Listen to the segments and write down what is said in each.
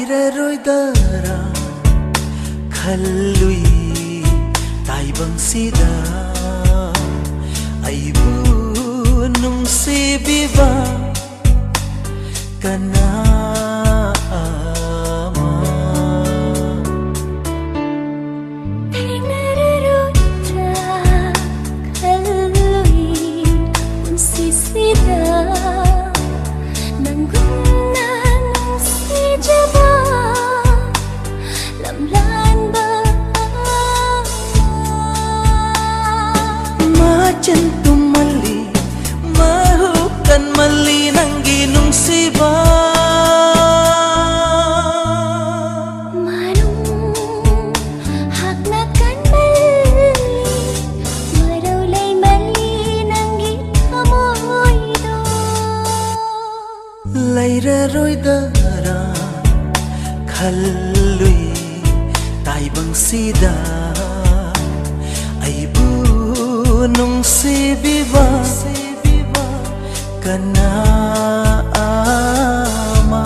ꯂꯩꯔꯔꯣꯏꯗꯔꯥ ꯈꯜꯂꯨꯏ ꯇꯥꯏꯕꯪꯁꯤꯗ ꯑꯩꯕꯨ ꯅꯨꯡꯁꯤꯕꯤꯕ ꯀꯅꯥ ꯑꯃ ꯊꯦꯡꯅꯔꯔꯣꯏꯗ꯭ꯔꯥ ꯈꯜꯂꯨꯏ ꯄꯨꯟꯁꯤꯁꯤꯗ ꯅꯪꯒꯨꯝꯅ ꯅꯨꯡꯁꯤꯖꯕ ꯂꯝꯂꯥꯟꯕ Macen tumali mahukan mali nanggi nungsiba Manung haknakan mali Maraulay mali nanggi kamoydo Layraroydara khalui taibang-sida Aibu nungsibiba kana ama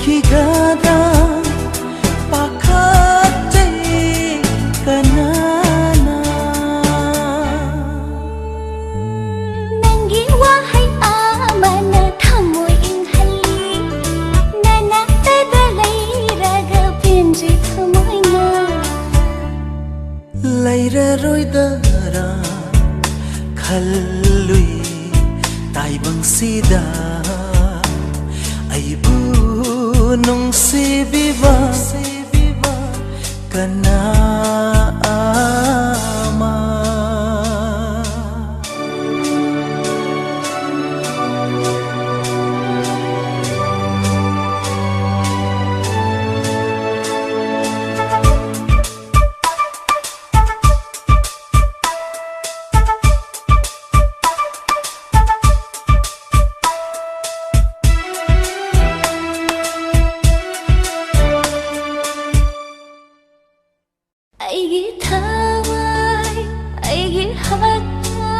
Kigada pakate kanana Nanggi wahay amana thamoy inghali Nana tadalay raga pinji thamoy na Layraroydara khalui taibang-sida Aibu nungsibiba kana ama Aigi thawai, aigi hatta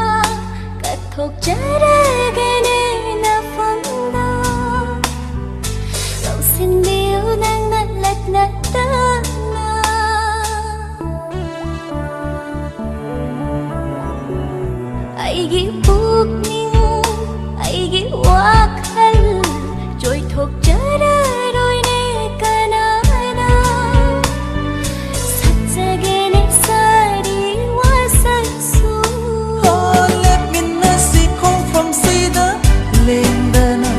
Kathok jaragane na fanda Lau sindiyo nang nalat na tana Aigi pukning, aigi wakal Joy thok jararoy ne kanana Sagene sari wasatsu Let me nasi kong from sida lendana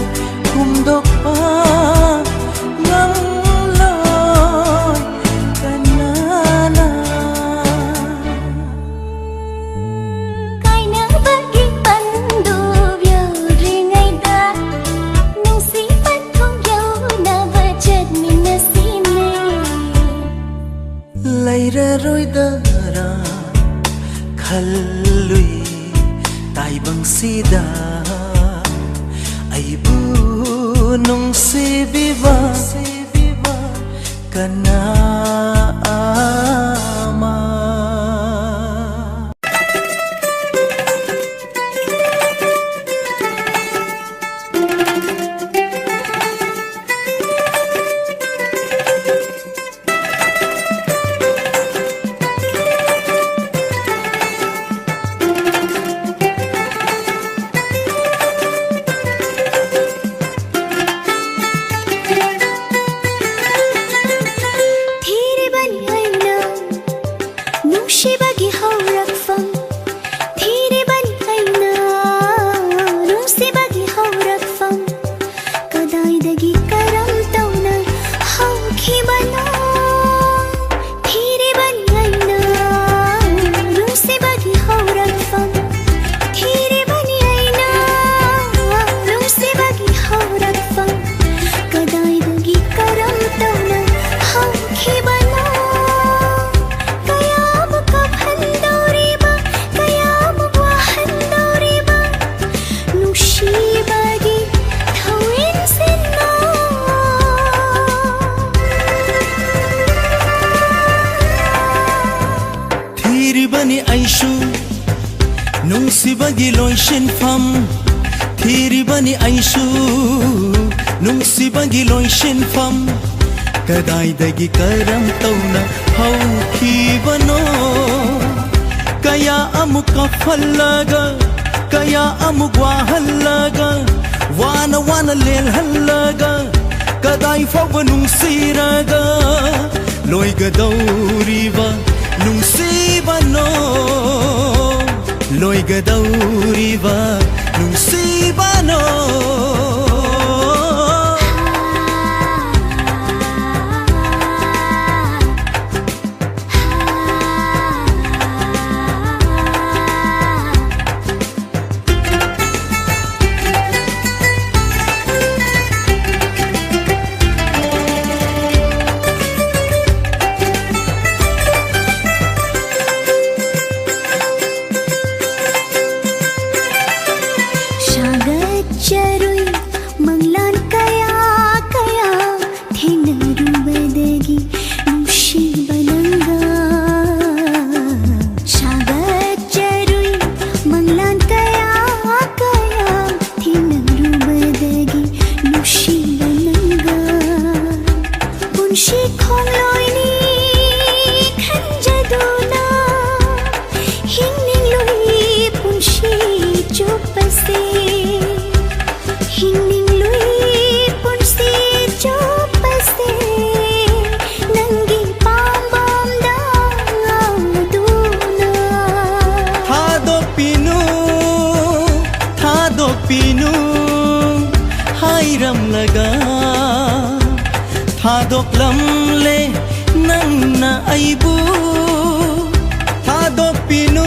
kumdok pa ngam loy kanana Kaina bagi pandu biau ringai da Nung si patong biau na bajad minasine Layraroydara khalui taibang-sida Aibu nungsibiba kana ama ꯑꯩꯁꯨ ꯅꯨꯡꯁꯤꯕꯒꯤ ꯂꯣꯏꯁꯤꯟꯐꯝ ꯊꯤꯔꯤꯕꯅꯤ ꯑꯩꯁꯨ ꯅꯨꯡꯁꯤꯕꯒꯤ ꯂꯣꯏꯁꯤꯟꯐꯝ ꯀꯗꯥꯏꯗꯒꯤ ꯀꯔꯝ ꯇꯧꯅ ꯍꯧꯈꯤꯕꯅꯣ ꯀꯌꯥ ꯑꯃꯨꯛ ꯀꯞꯍꯜꯂꯒ ꯀꯌꯥ ꯑꯃꯨꯛ ꯋꯥꯍꯜꯂꯒ ꯋꯥꯅ ꯋꯥꯅ ꯂꯦꯜꯍꯜꯂꯒ ꯀꯗꯥꯏ ꯐꯥꯎꯕ ꯅꯨꯡꯁꯤꯔꯒ ꯂꯣꯏꯒꯗꯧꯔꯤꯕ ꯅꯨꯡꯁꯤꯕꯅꯣ ꯂꯣꯏꯒꯗꯧꯔꯤꯕ ꯅꯨꯡꯁꯤꯕꯅꯣ ꯆꯔꯨꯏ ꯃꯪꯂꯥꯟ ꯀꯌꯥ ꯀꯌꯥ ꯊꯦꯡꯅꯔꯨꯕꯗꯒꯤ ꯅꯨꯡꯁꯤꯕ ꯅꯪꯒ ꯁꯥꯒꯠꯆꯔꯨꯏ ꯃꯪꯂꯥꯟ ꯀꯌా ꯀꯌా ꯊꯦꯡꯅꯔꯨꯕꯗꯒꯤ ꯅꯨꯡꯁꯤꯕ ꯅꯪꯒ ꯄꯨꯟꯁꯤ ꯈꯣꯡꯂꯣꯏꯅꯤ ꯈꯟꯖꯗꯨꯅ ꯍꯤꯡꯅꯤꯡꯂꯨꯏ ꯄꯨꯟꯁꯤ ꯆꯨꯞꯄꯁꯦ ꯄꯤꯅꯨ ꯍꯥꯏꯔꯝꯂꯒ ꯊꯥꯗꯣꯛꯂꯝꯂꯦ ꯅꯪꯅ ꯑꯩꯕꯨ ꯊꯥꯗꯣꯛꯄꯤꯅꯨ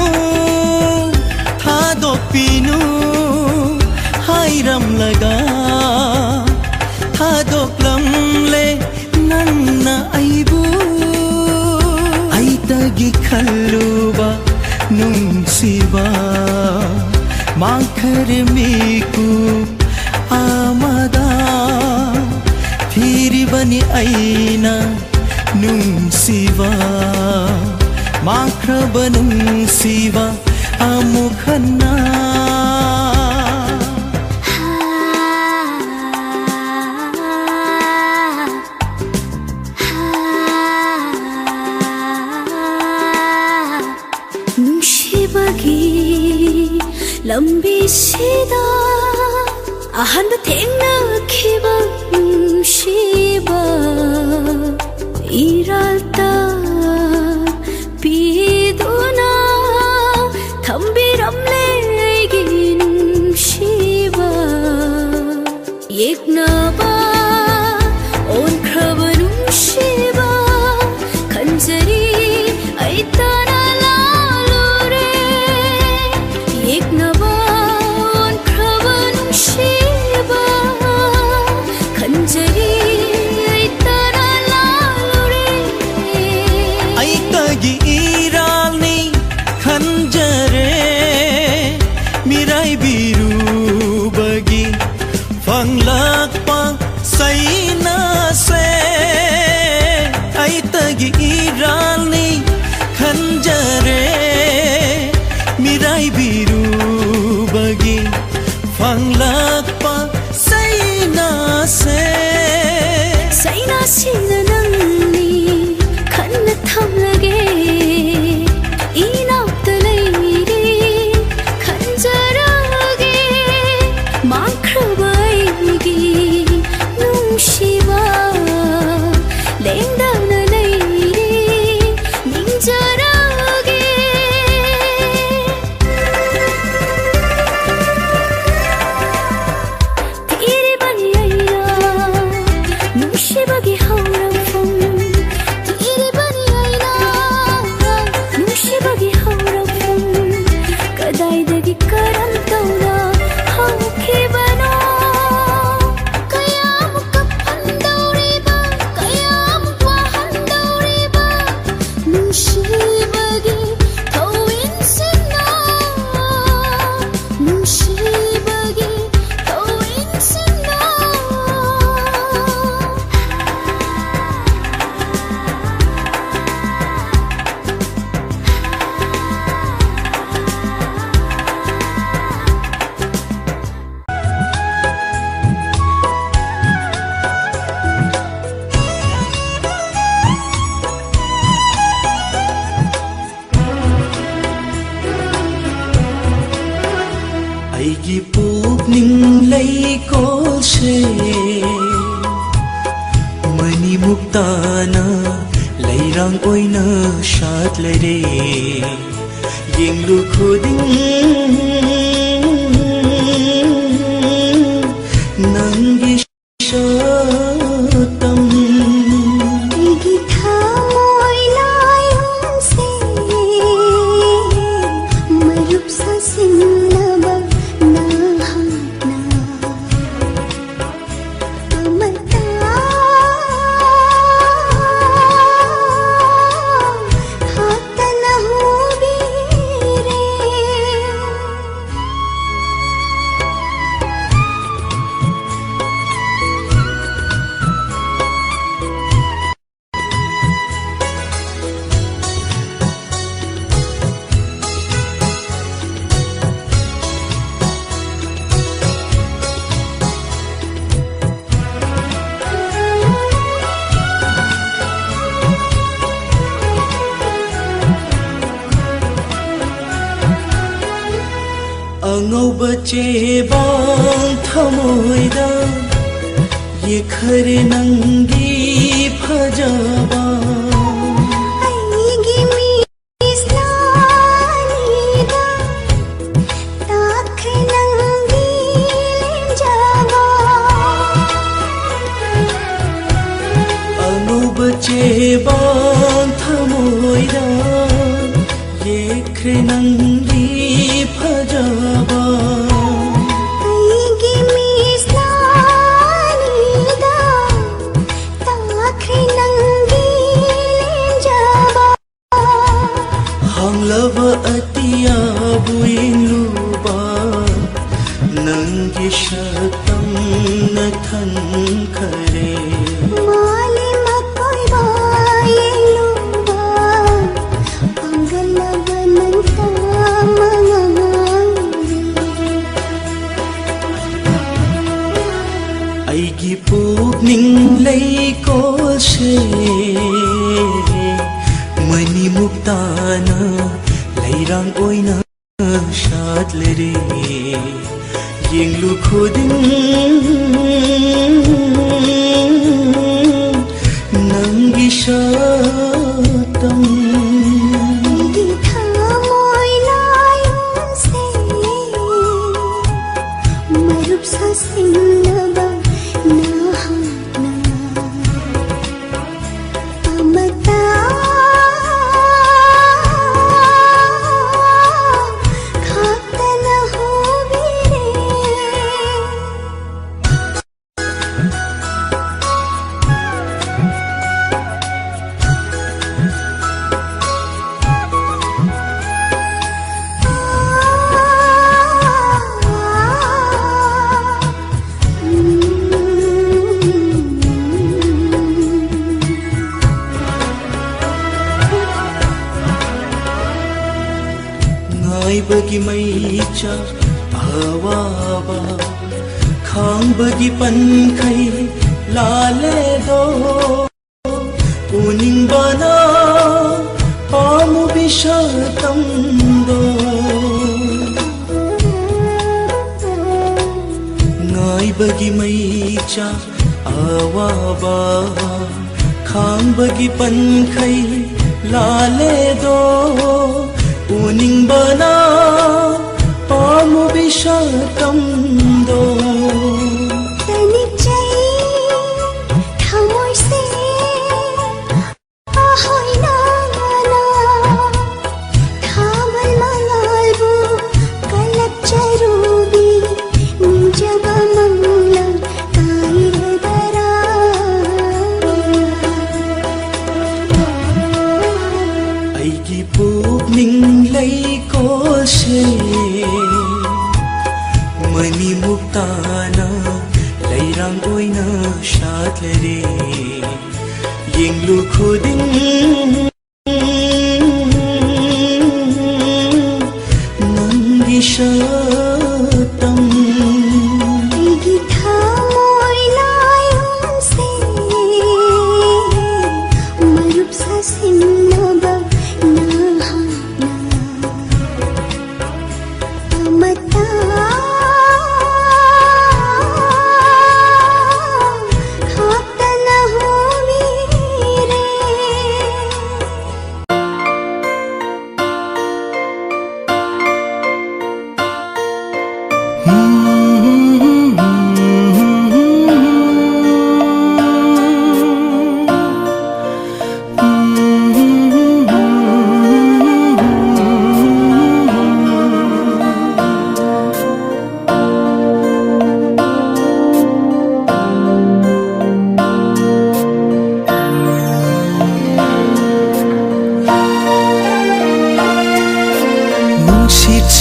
ꯊꯥꯗꯣꯛꯄꯤꯅꯨ ꯍꯥꯏꯔꯝꯂꯒ ꯊꯥꯗꯣꯛꯂꯝꯂꯦ ꯅꯪꯅ ꯑꯩꯕꯨ ꯑꯩꯇꯒꯤ ꯈꯜꯂꯨꯕ ꯅꯨꯡꯁꯤꯕ ꯃꯥꯡꯈꯔꯦ ꯃꯤꯀꯨꯞ ꯑꯃꯗ ꯊꯤꯔꯤꯕꯅꯤ ꯑꯩꯅ ꯅꯨꯡꯁꯤꯕ ꯃꯥꯡꯈ꯭ꯔꯕ ꯅꯨꯡꯁꯤꯕ ꯑꯃꯨꯛ ꯍꯟꯅ ꯅꯨꯡꯁꯤꯕꯒꯤ ꯂꯝꯕꯤꯁꯤꯗ ꯑꯍꯥꯟꯕ ꯊꯦꯡꯅꯈꯤꯕ ꯅꯨꯡꯁꯤꯕ ꯏꯔꯥꯜꯇ ꯄꯤꯗꯨꯅ ꯊꯝꯕꯤꯔꯝꯂꯦ ꯑꯩꯒꯤ ꯅꯨꯡꯁꯤꯕ ꯌꯦꯛꯅꯕ ꯑꯣꯟꯈ꯭ꯔꯕ ꯅꯨꯡꯁꯤꯕ ꯈꯟꯖꯔꯤ ꯑꯩ ꯇꯅ ꯂꯥꯜꯂꯨꯔꯦ ꯌꯦꯛꯅꯕ ꯑꯣꯟꯈ꯭ꯔꯕ ꯅꯨꯡꯁꯤꯕ ꯈꯟꯖꯔꯤ ꯑꯩ ꯇꯅ ꯂꯥꯜꯂꯨꯔꯦ ꯑꯩꯇꯒꯤ ꯏꯔꯥꯜꯅꯤ ꯈꯟꯖꯔꯦ ꯃꯤꯔꯥꯏꯕꯤꯔꯨꯕꯒꯤ ꯐꯪꯂꯛꯄ ꯁꯩꯅꯁꯦ ꯑꯩꯇꯒꯤ ꯏꯔꯥꯜꯅꯤ ꯈꯟꯖꯔꯦ ꯃꯤꯔꯥꯏꯕꯤꯔꯨꯕꯒꯤ ꯐꯪꯂꯛꯄ ꯁꯩꯅꯁꯦ ꯁꯩꯅꯁꯤꯅ ꯅꯪꯅꯤ ꯈꯟꯅ ꯊꯝꯂꯒꯦ 이나옵다 레이리 간절하게 망크바이기 눈시바 랭다나 레이리 닝절하게 디리바니 아이라 눈시바기 하우라 ꯃꯨꯛꯇꯥꯅ ꯂꯩꯔꯥꯡ ꯑꯣꯏꯅ ꯁꯥꯠꯂꯔꯦ ꯌꯦꯡꯂꯨ ꯈꯨꯗꯤꯡ ꯅꯪꯒꯤ ꯁꯛꯇꯝ ꯑꯩꯒꯤ ꯊꯃꯣꯏ ꯂꯥꯏꯌꯣꯟꯁꯦ ꯃꯔꯨꯞ ꯁꯥꯁꯤꯟꯅꯕ ꯅꯍꯥꯛꯅ ꯑꯃꯠꯇ ꯍꯥꯠꯇꯅ ꯍꯨꯕꯤꯔꯦ ꯑꯉꯧꯕ ꯆꯦꯕꯥꯡ ꯊꯃꯣꯏꯗ ꯌꯦꯛꯈꯔꯦ ꯅꯪꯒꯤ ꯐꯖꯕ ꯑꯩꯒꯤ ꯃꯤꯠꯁꯅꯥꯅꯤꯗ ꯇꯥꯈ꯭ꯔꯦ ꯅꯪꯒꯤ ꯂꯦꯝꯖꯕ ꯑꯉꯧꯕ ꯆꯦꯕꯥꯡ ꯊꯃꯣꯏꯗ ꯌꯦꯛꯈ꯭ꯔꯦ ꯅꯪꯒꯤ ꯐꯖꯕ ꯑꯩꯒꯤ ꯃꯤꯠꯁꯅꯥꯅꯤꯗ ꯇꯥꯈ꯭ꯔꯦ ꯅꯪꯒꯤ ꯂꯦꯝꯖꯕ ꯍꯥꯡꯂꯕ ꯑꯇꯤꯌꯥꯕꯨ ꯌꯦꯡꯂꯨꯕ ꯅꯪꯒꯤ ꯁꯛꯇꯝꯅ ꯊꯟꯈꯔꯦ ꯃꯥꯂꯦꯝ ꯑꯀꯣꯏꯕ ꯌꯦꯡꯂꯨꯕ ꯄꯥꯡꯒꯜꯂꯕ ꯅꯪꯇ ꯑꯩꯒꯤ ꯄꯨꯛꯅꯤꯡ ꯂꯩꯀꯣꯜꯁꯦ ꯃꯅꯤ ꯃꯨꯛꯇꯥꯅ ꯂꯩꯔꯥꯡ ꯑꯣꯏꯅ ꯁꯥꯠꯂꯔꯦ ꯌꯦꯡꯂꯨ ꯈꯨꯗꯤꯡ ꯅꯪꯒꯤ ꯁꯛꯇꯝ ꯑꯩꯒꯤ ꯊꯃꯣꯏ ꯂꯥꯏꯌꯣꯟꯁꯦ ꯃꯔꯨꯞ ꯁꯥꯁꯤꯟꯅꯕ ꯅꯍꯥꯛꯅ ꯑꯃꯠꯇ ꯈꯥꯛꯇꯅ ꯍꯨꯕꯤꯔꯦ ꯉꯥꯏꯕꯒꯤ ꯃꯩꯆꯥ ꯑꯋꯥꯕ ꯈꯥꯡꯕꯒꯤ ꯄꯟꯈꯩ ꯂꯥꯜꯂꯦꯗꯣ ꯎꯅꯤꯡꯕꯅ ꯄꯥꯝꯃꯨꯕꯤ ꯁꯛꯇꯝꯗꯣ ꯉꯥꯏꯕꯒꯤ ꯃꯩꯆꯥ ꯑꯋꯥꯕ ꯈꯥꯡꯕꯒꯤ ꯄꯟꯈꯩ ꯂꯥꯜꯂꯦꯗꯣ ꯎꯅꯤꯡꯕꯅ ꯄꯥꯝꯃꯨꯕꯤ ꯁꯛꯇꯝꯗꯣ ꯇꯅꯤꯆꯩ ꯊꯃꯣꯏꯁꯦ ꯑꯍꯣꯏꯅꯥꯅ ꯊꯥꯃꯜ ꯃꯉꯥꯜꯕꯨ ꯀꯂꯛꯆꯔꯨꯕꯤ ꯅꯤꯡꯖꯕ ꯃꯪꯂꯪ ꯀꯥꯏꯔꯗꯔꯥ ꯑꯩꯒꯤ ꯄꯨꯛꯅꯤꯡ ꯂꯩꯀꯣꯜꯁꯦ ꯃꯅꯤ ꯃꯨꯛꯇꯥꯅ ꯂꯩꯔꯥꯡ ꯑꯣꯏꯅ ꯁꯥꯠꯂꯔꯦ ꯌꯦꯡꯂꯨ ꯈꯨꯗꯤꯡ ꯅꯪꯒꯤ ꯁꯛꯇꯝ ꯑꯩꯒꯤ ꯊꯃꯣꯏ ꯂꯥꯏꯌꯣꯟꯁꯦ ꯃꯔꯨꯞ ꯁꯥꯁꯤꯟꯅꯕ ꯅꯍꯥꯛꯅ ꯑꯃꯠꯇ ꯈꯥꯛꯇꯅ ꯍꯨꯕꯤꯔꯦ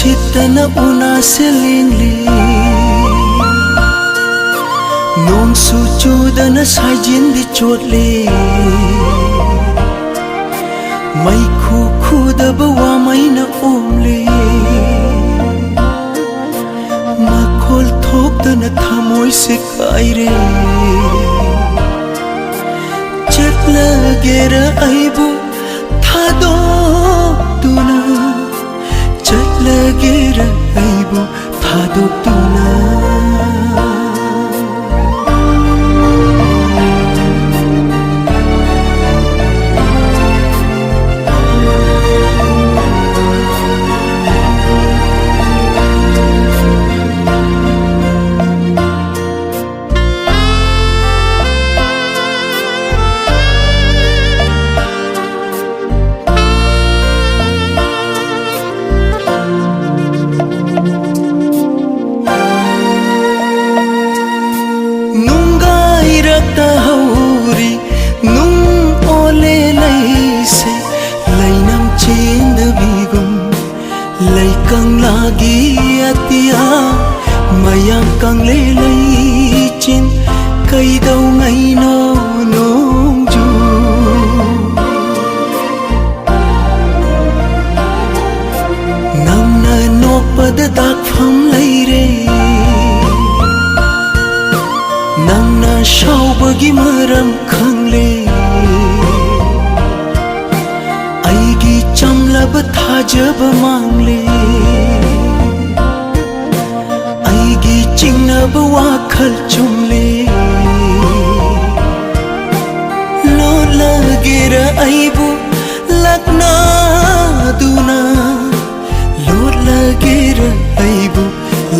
sitana una selingli nong su chu dana sajin di chotle mai khu khu da bawa mai na omle ma khol thok dana thamoi se kai re chetla gera aibu thado tuna chetla gera aibu thado tuna kang lagi atia mayang kang lelai chin kai dau ngai no nong ju nam na no pad dak pham lai re nam na shau bagi maram khang le aigi chamlab thajab mang le aigi chingnab wakhal chumle lo lagera aibu lakna duna lo lagera aibu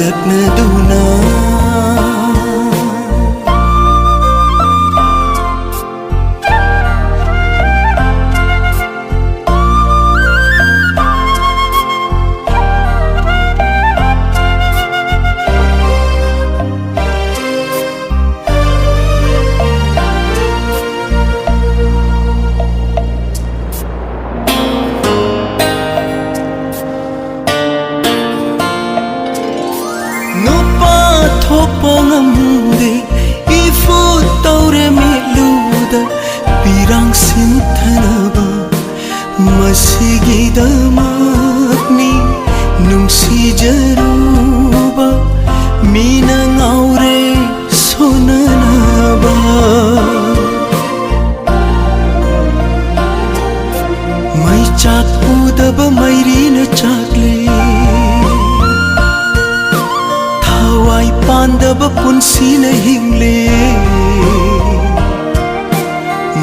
lakna duna pangamde ifu taure miluda pirang sinthanaba masigi damakni nungsi jaruba mina ngaure sonanaba mai chak udaba mairina chakle wai pandaba punsi na hingle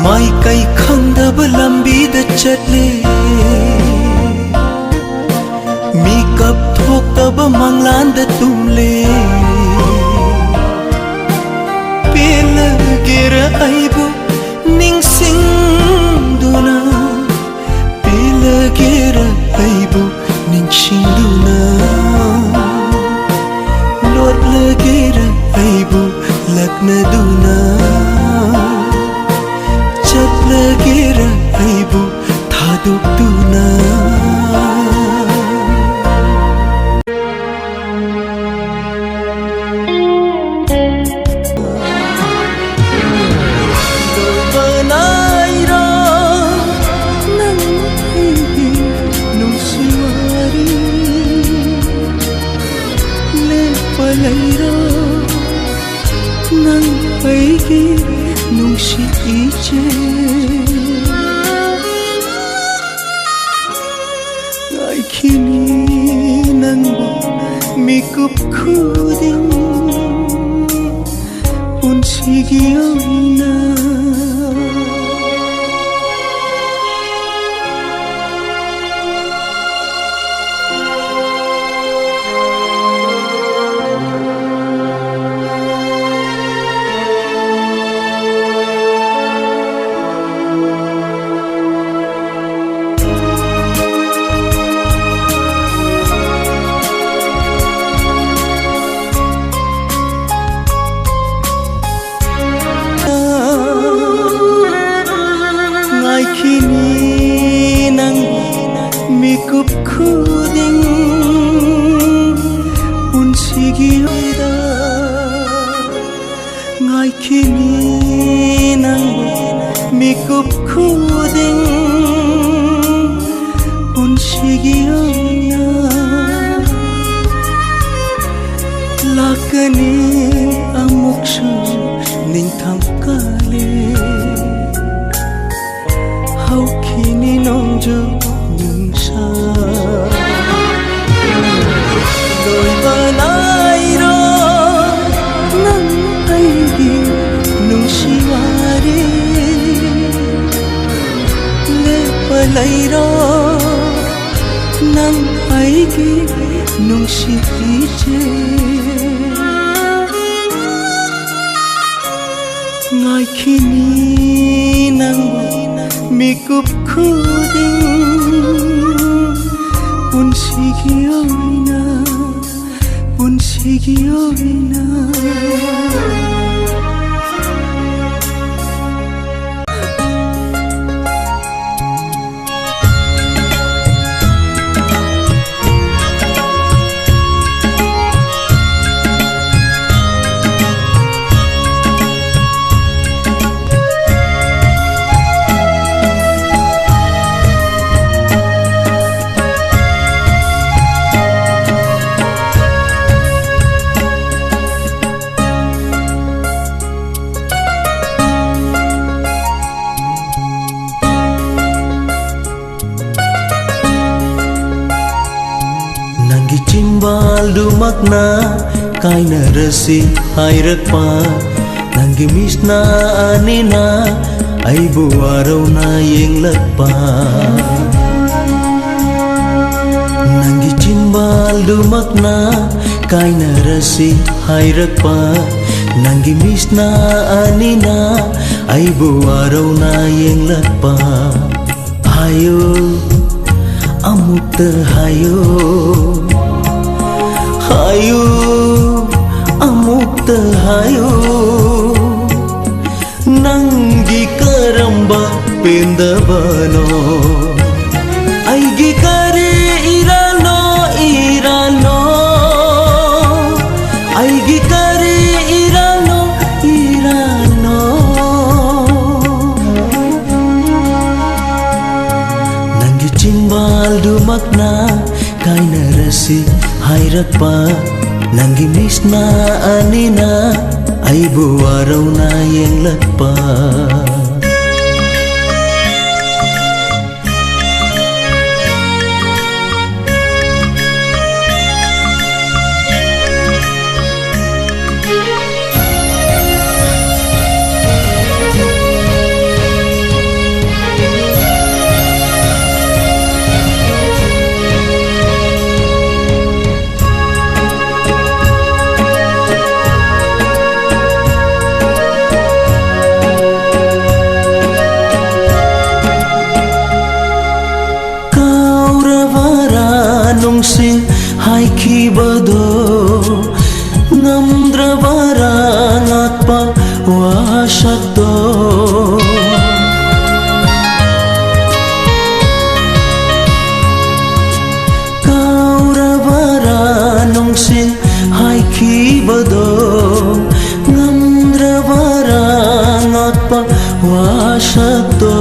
mai kai khangdaba lambi da chatle mi kap thok taba manglan da tumle pela gera aibu ning sing duna pela gera aibu ning sing duna lagera aibu lakna duna chat lagera aibu thaduk duna aigi nungsi iche ai kini nangbo mikup khuding unsigi ona kini nang mikup khuding mikup khuding punsigiyana lakani amuksu ning thamkale haukini nongjo nungsa doi banairo nang aigi nungsiwari le palairo nang aigi nungsiije ngai kini nang mikup khuding punsigiyana Nanggi cimbal dumakna kaina resi hairatpa nanggi misna anina ai buarau na yeng lakpa nanggi cimbal dumakna kaina resi hairatpa nanggi misna anina ai buarau na yeng lakpa hayo amukta hayo hayo amukta hayo nangi karamba pendabano aigi kare irano irano aigi kare irano irano nangi cimbal dumakna kaina resi hairatpa nanggi misna anina ai buarau na yeng lakpa nungsing hai khi bado ngamdravara ngatpa wasakto kauravara nungsing hai khi bado ngamdravara ngatpa wasakto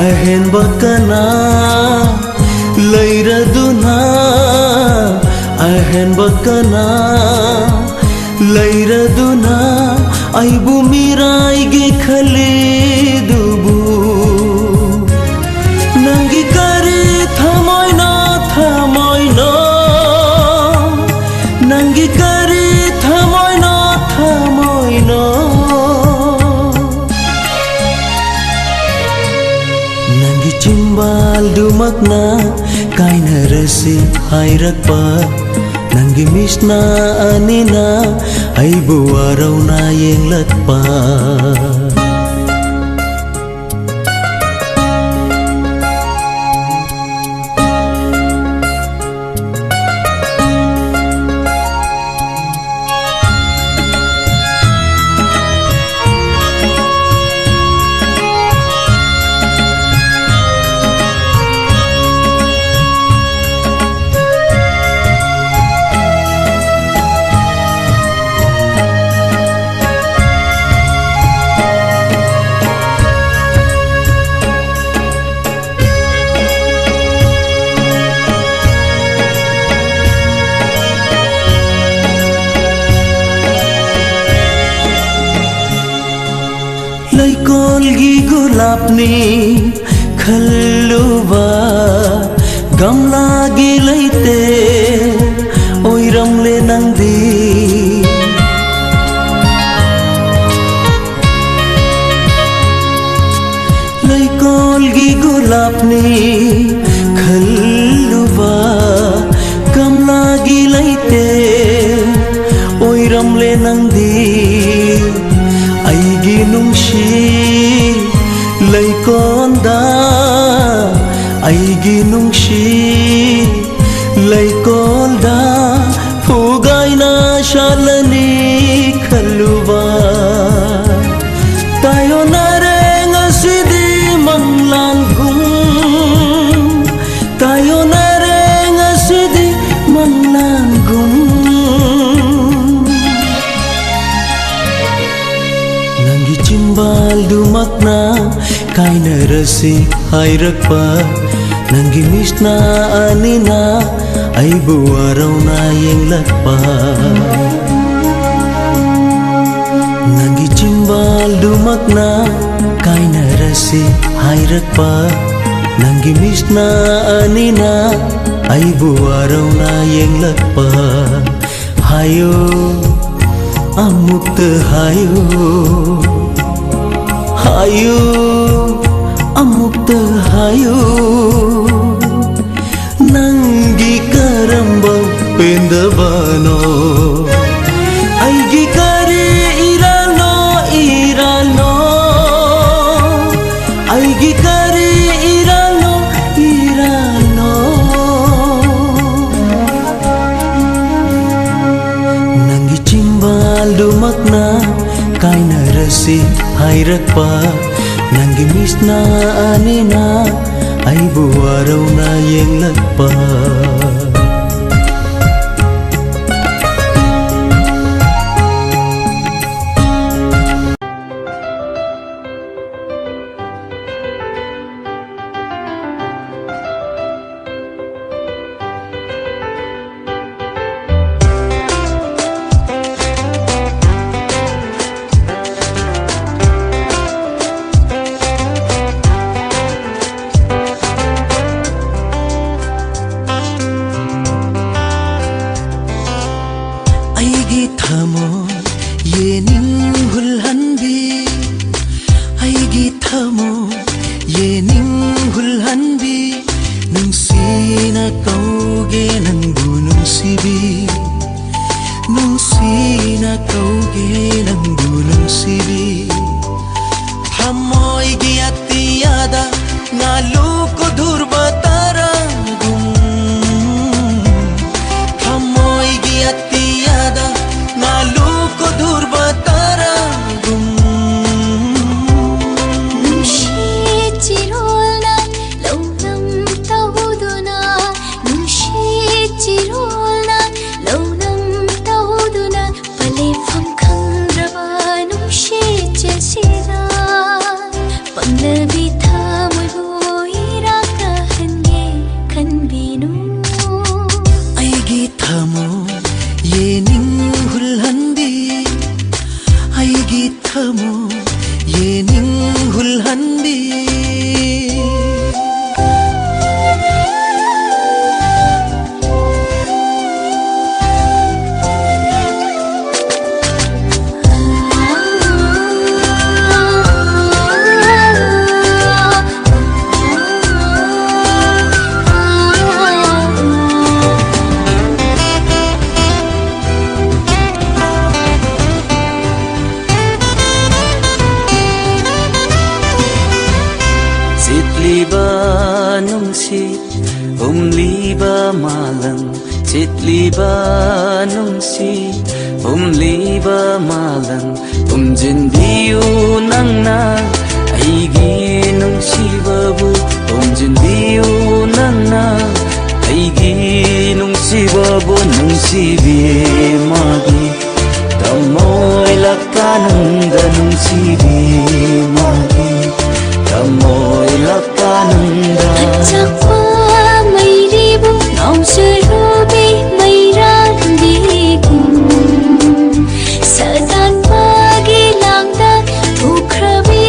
ahen bakana leiraduna ahen bakana leiraduna aibu mirai ge khale dubu nangi kare thamoy na nangi kare thamoy na nangi cimbal dumakna kaina resi hairatpa nanggi misna anina ai buarau na yeng lakpa गुलाबनी खल्लुबा गमलागी लैते ओइरमले नंदी लैकोलगी गुलाबनी खल्लुबा गमलागी लैते ओइरमले नंदी आइगी नुंशी लैकोंदा आइगी नुंशी लैकोंदा फुगाइना शालनी खल्लुबा तायो नारेंग सिदी मंगलांगुम तायो नारेंग सिदी मंगलांगुम नंगी चिंबal dumakna kaina rasi hayrakpa nanggi misna anina ay buwaraw na yang lakpa nanggi cimbal dumakna kaina rasi hayrakpa nanggi misna anina ay buwaraw na yang lakpa hayo amukta hayo hayo amukta hayo nanggi karambau pendabano aigi kari irano irano aigi kari irano irano nanggi cimbal dumakna kaina rasi hayrakpa nanggi misna anina ay buwaraw na yang lakpa aigi thamo yening hulhanbi aigi thamo yening hulhanbi nungsina kauge nangbu nungsibi nungsina kauge nangbu nungsibi thamoigi atiyada ngalu ko dhurba taragum thamoigi atiyada ngalu ko dhurba taragum Nushi chirolna launam tahuduna Nushi chirolna launam tahuduna palefam khandraba nushi chesira panglabi thamoibu iraka hange khanbinu aigi thamo yening hulhanbi aigi thamo yening hulhanbi Sitliba nungsit umliba malang Sitliba nungsit umliba malang umjindiyo nang na aigi nungsibabu umjindiyo nang na aigi nungsibabu nungsibi magi tamoy lakananda nungsibi magi tamoy lakananda Chakwa mairibu nausarubi mairandigu Sadan pagi langda thukrabi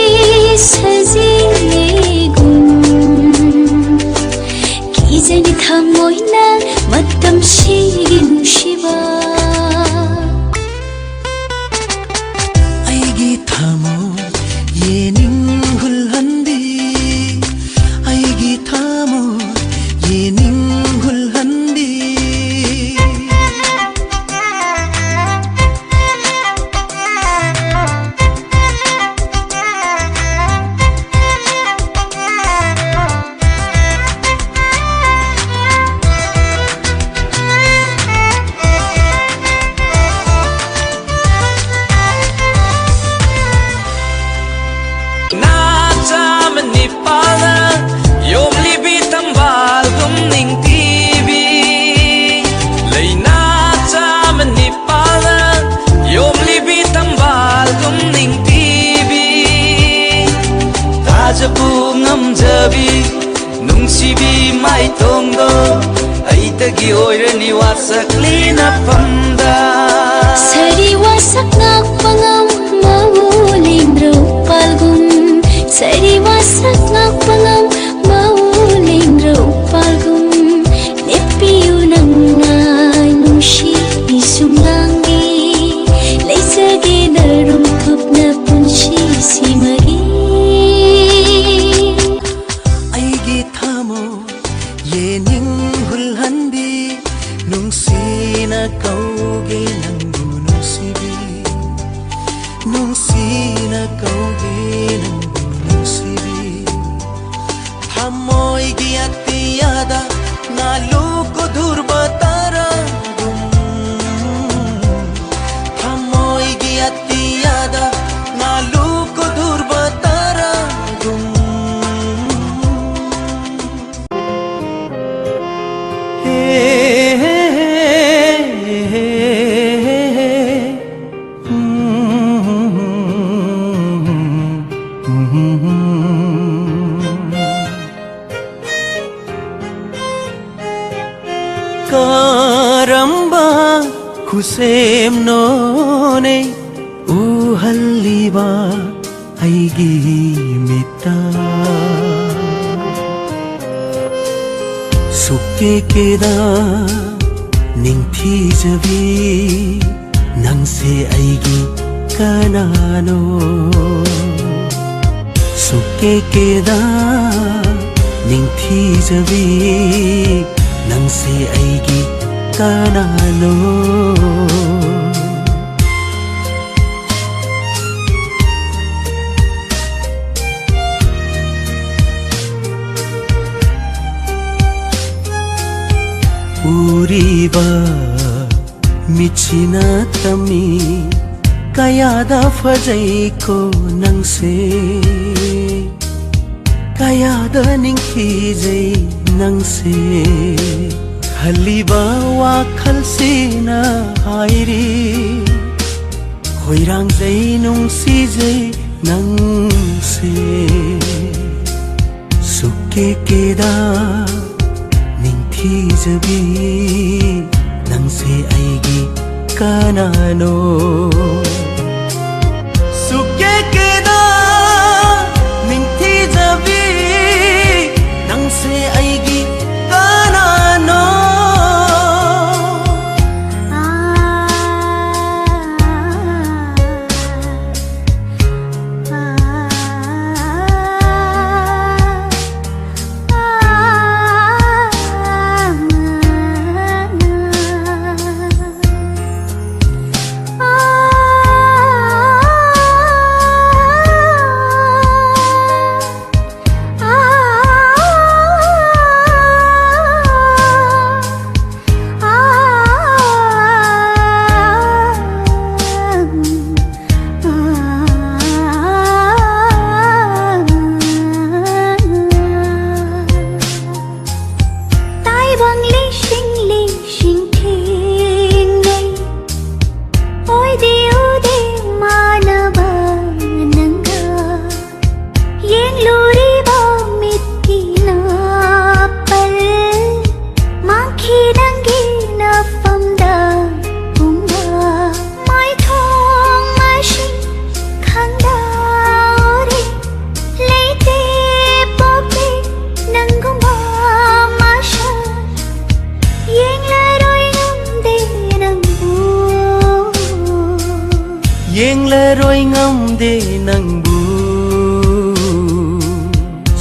ꯉꯝꯖꯕꯤ ꯅꯨꯡꯁꯤꯕꯤ ꯃꯥꯏꯊꯣꯡꯗꯣ ꯑꯩꯗꯒꯤ ꯑꯣꯏꯔꯅꯤ ꯋꯥꯁꯛꯂꯤ ꯅꯐꯝꯗ ꯁꯥꯔꯤ ꯋꯥꯁꯛ ꯉꯥꯛꯄ ꯉꯝꯃꯕꯨ ꯂꯦꯡꯗ꯭ꯔꯣ ꯄꯥꯜꯒꯨꯝ ꯁꯥꯔꯤ ꯋꯥꯁꯛ ꯉꯥꯛꯄ ꯉꯝꯃꯕꯨ ꯂꯦꯡꯗ꯭ꯔꯣ ꯄꯥꯜꯒꯨꯝ ꯂꯦꯞꯄꯤꯌꯨ ꯅꯪꯅ ꯅꯨꯡꯁꯤꯕꯤ ꯁꯨꯝꯂꯥꯡꯒꯤ ꯂꯩꯖꯒꯦ ꯅꯔꯨꯝ ꯊꯣꯛꯅ ꯄꯨꯟꯁꯤꯁꯤꯃꯒꯤ ꯑꯩꯒꯤ ꯊꯃꯣꯏ ꯌꯦꯅꯤꯡ ꯍꯨꯜꯍꯟꯕꯤ ꯅꯨꯡꯁꯤꯅ ꯀꯧꯒꯦ ꯅꯪꯕꯨ ꯅꯨꯡꯁꯤꯕꯤ ꯅꯨꯡꯁꯤꯅ ꯀꯧꯒꯦ ꯅꯪꯕꯨ ꯅꯨꯡꯁꯤꯕꯤ ꯊꯃꯣꯏꯒꯤ ꯑꯇꯤꯌꯥꯗ ꯉꯥꯂꯨꯀꯣ ꯙꯨꯔꯕ ꯇꯥꯔꯒꯨꯝ ꯊꯃꯣꯏꯒꯤ ꯑꯇꯤꯌꯥꯗ ꯉꯥꯂꯨꯀꯣ ꯙꯨꯔꯕ ꯇꯥꯔꯒꯨꯝ ꯀꯔꯝꯕ ꯈꯨꯁꯦꯝꯅꯣꯅꯦ ꯎꯍꯜꯂꯤꯕ ꯑꯩꯒꯤ ꯃꯤꯠꯇ ꯁꯨꯛꯀꯦꯀꯦꯗ ꯅꯤꯡꯊꯤꯖꯕꯤ ꯅꯪꯁꯦ ꯑꯩꯒꯤ ꯀꯅꯥꯅꯣ ꯁꯨꯛꯀꯦꯀꯦꯗ ꯅꯤꯡꯊꯤꯖꯕꯤ ꯅꯪꯁꯦ ꯑꯩꯒꯤ ꯀꯅꯥꯅꯣ 우리바 미치나 땀이 까야다 파자이코 낭세 까야다 닝키제이 낭세 할리바 와칼시나 하이리 호이랑제이 농시제이 낭세 숙게게다 ꯅꯤꯡꯊꯤꯖꯕꯤ ꯅꯪꯁꯦ ꯑꯩꯒꯤ ꯀꯅꯥꯅꯣ ꯁꯨꯛꯀꯦꯀꯦꯗ ꯅꯤꯡꯊꯤꯖꯕꯤ ꯅꯪꯁꯦ ꯑꯩꯒꯤ ꯀꯅꯥꯅꯣ ꯌꯦꯡꯂꯔꯣꯏ ꯉꯝꯗꯦ ꯅꯪꯕꯨ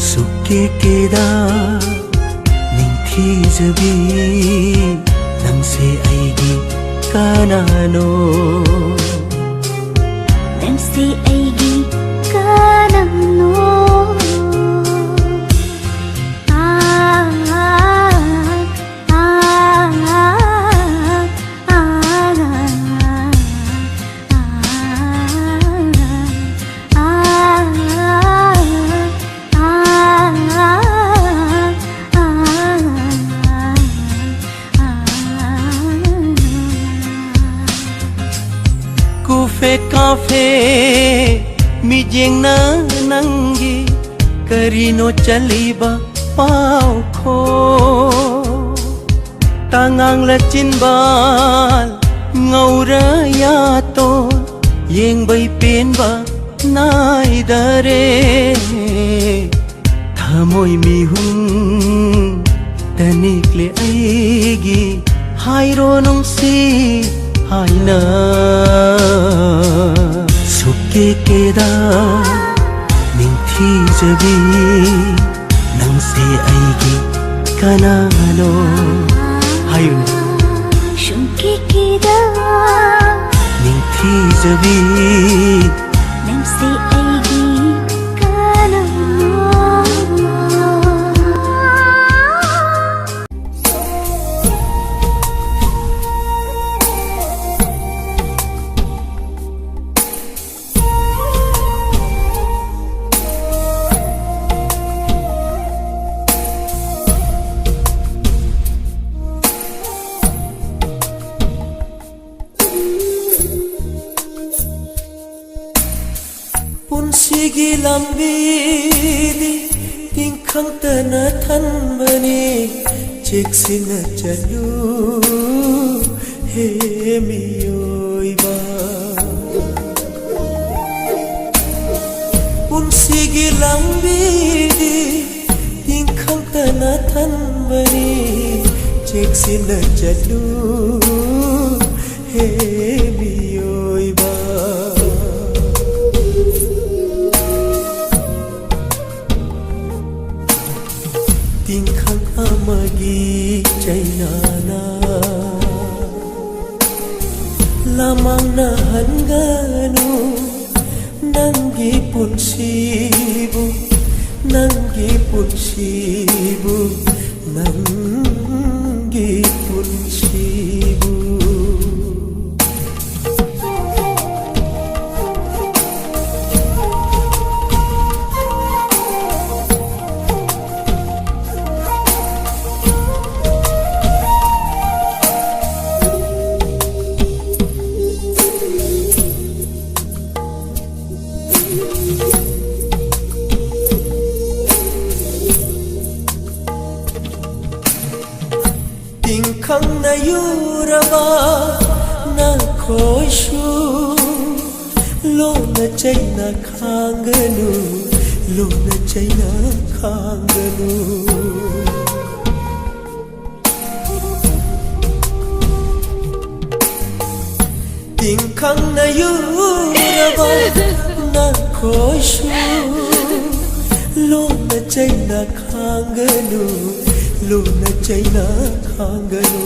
ꯁꯨꯛꯀꯦꯀꯦꯗ ꯅꯤꯡꯊꯤꯖꯕꯤ ꯅꯪꯁꯦ ꯑꯩꯒꯤ ꯀꯅꯥꯅꯣ ꯅꯪꯁꯦ ꯑꯩꯒꯤ ꯀꯅꯥꯅꯣ Cafe Karino chaliba pao kho Tangang la chin bal Ngau ra ya ton Yeng bay pen ba Nai dare Thamoy mi hung Tanik le aigi Hairo nong si Hai na Suke keda Ning thi jabi Nang se aigi Kanano Hayo na Shunki kida Ning thi jabi Nang si aigi kanano Punsigi lambidi tingkhang tana than bani cheksina chalu he miyoiba Punsigi lambidi tingkhang tana than bani cheksina chalu he miyoiba Tingkhang amagi chainana Lamang na hanganu Nanggi punsibu Nanggi punsibu Nanggi punsibu Tingkhang na yuraba na khoishu Lo na chay na khanganu Lo na chay na khanganu Tingkhang na yuraba na khoishu Lo na chay na khanganu Luna China khanganu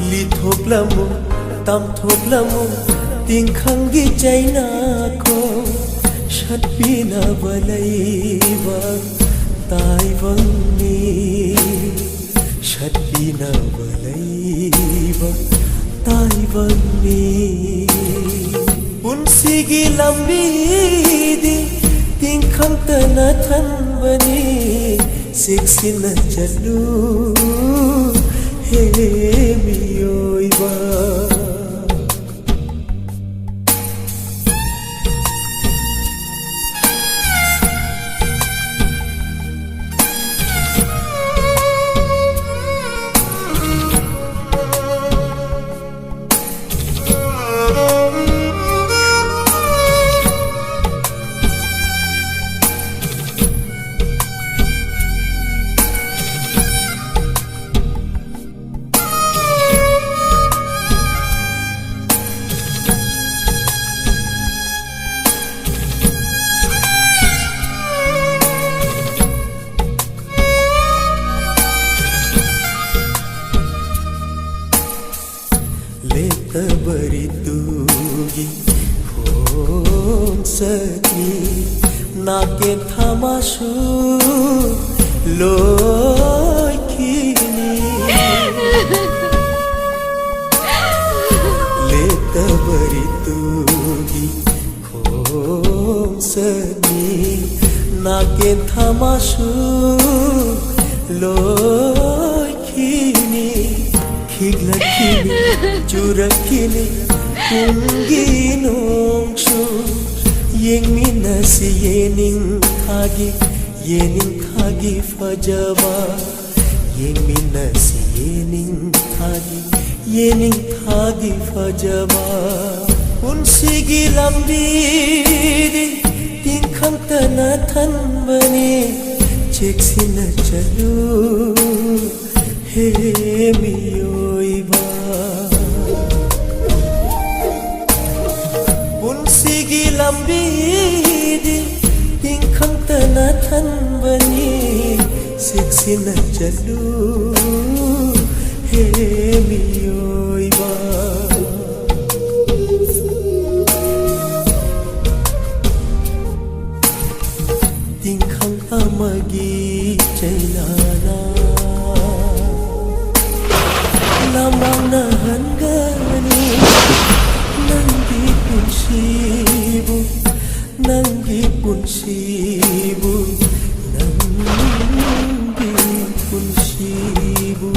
li thok lamu tam thok lamu tingkhang gi China ko shat pina balaiwa tai wang ni shat pina balaiwa tai wang ni punsigi lambi di tingkhang tana than bani Siksina chalu he miyoiba Beritugi hong seni naken thamasu loi kini leta beritugi hong seni naken thamasu loi kini khigla kini chura kini kungi nongshu yeng mina si yening khagi 예닝하기 퍼져봐 예민나시 예닝하기 퍼져봐 운시기 람비디 띵캉따나 탄바니 잭시나 찰루 헤미요이바 운시기 람비디 띵캉따나 탄바니 잭시나 찰루 헤미요이바 띵캉 amagi chailana lamang nahanggani nanggi punsibu nanggi punsibu nanggi punsibu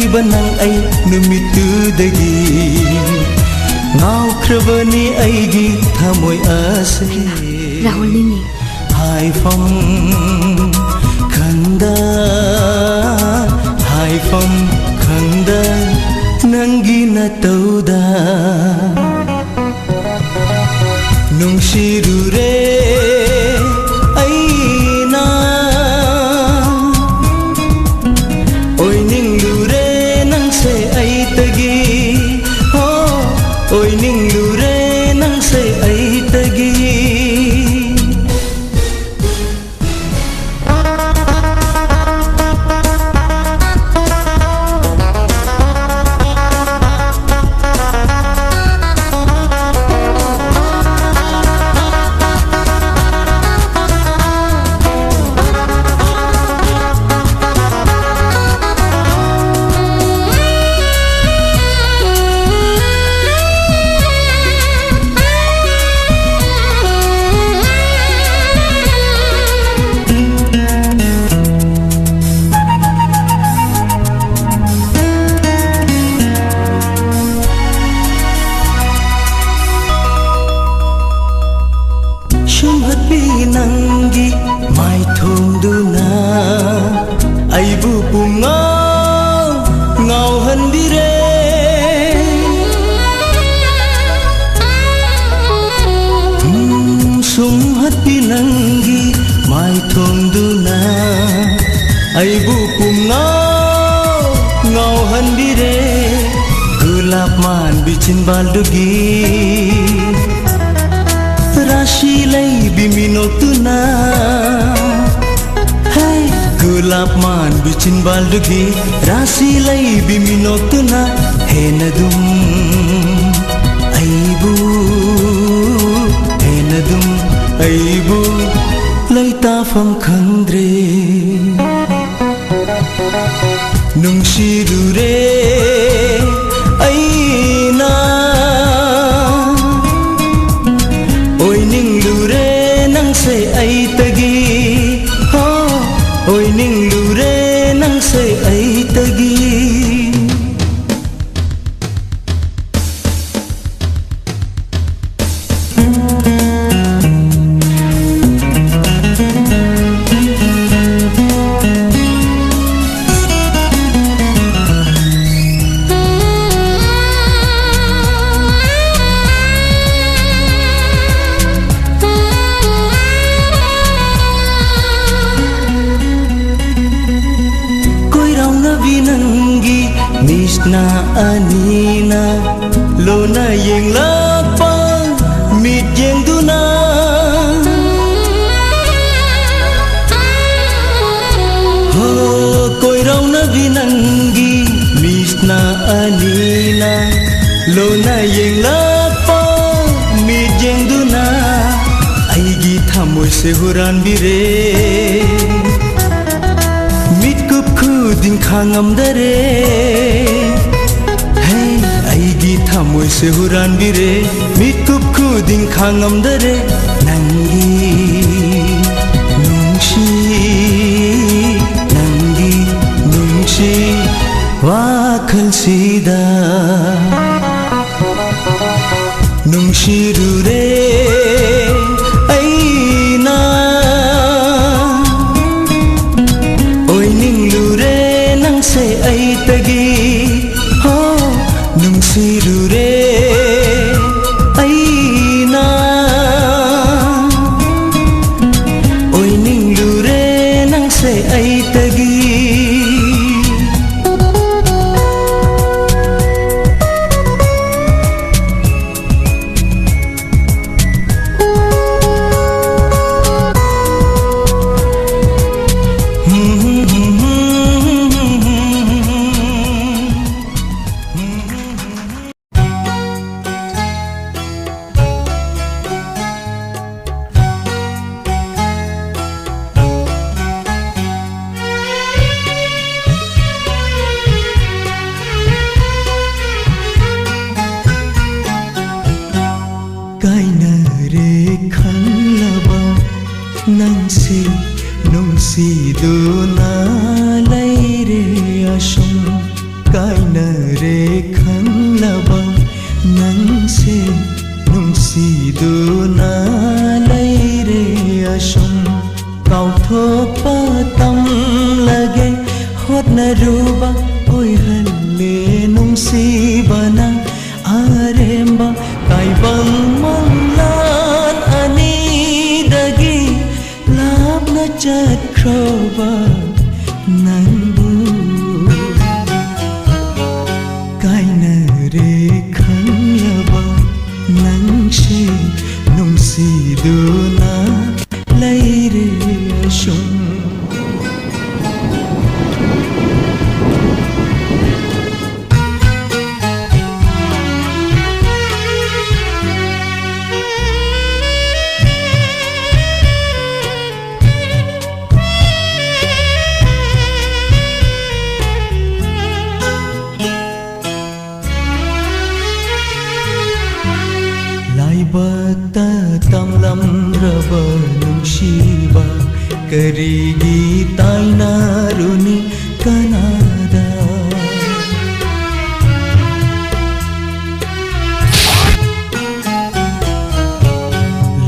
Banang ay numitudagi ngawkrabani aigi thamoy ase Rahul Nini Haifam khanda nangi na tauda nungshirure Oi ning lure nang se ai tagi Nangi mai thongduna aibu pungau ngau handire sum hati nangi mai thongduna aibu pungau ngau handire gulab man bicin baldugi Rasilai biminotuna Hai gulab man bicin baldugi Rasilai biminotuna Henadum aibu Laita fam khandre Nungshirure aina se ai tagi oi ning lure nang se ai tagi lona yeng lapa mi jeng duna aigi thamoi se huran bire mit kup khuding khangam dare hey aigi thamoi se huran bire mit kup khuding khangam dare nangi nungshi wakhal sida nungshirure aina oi ninglure nangse aitagi ho nungshirure aina oi ninglure nangse aitagi nangsi nungsi duna laire ashum kaina re khanglaba nangsi nungsi duna laire ashum kauthopa tam lage hot na ruba oi halle nungsi bana aremba kai bang manglan ani dagi chat kroba nanbu kaina re khanglaba nangshi nungsi duna laire ashum bata tamlam raba nungshiba karigi taina runi kanada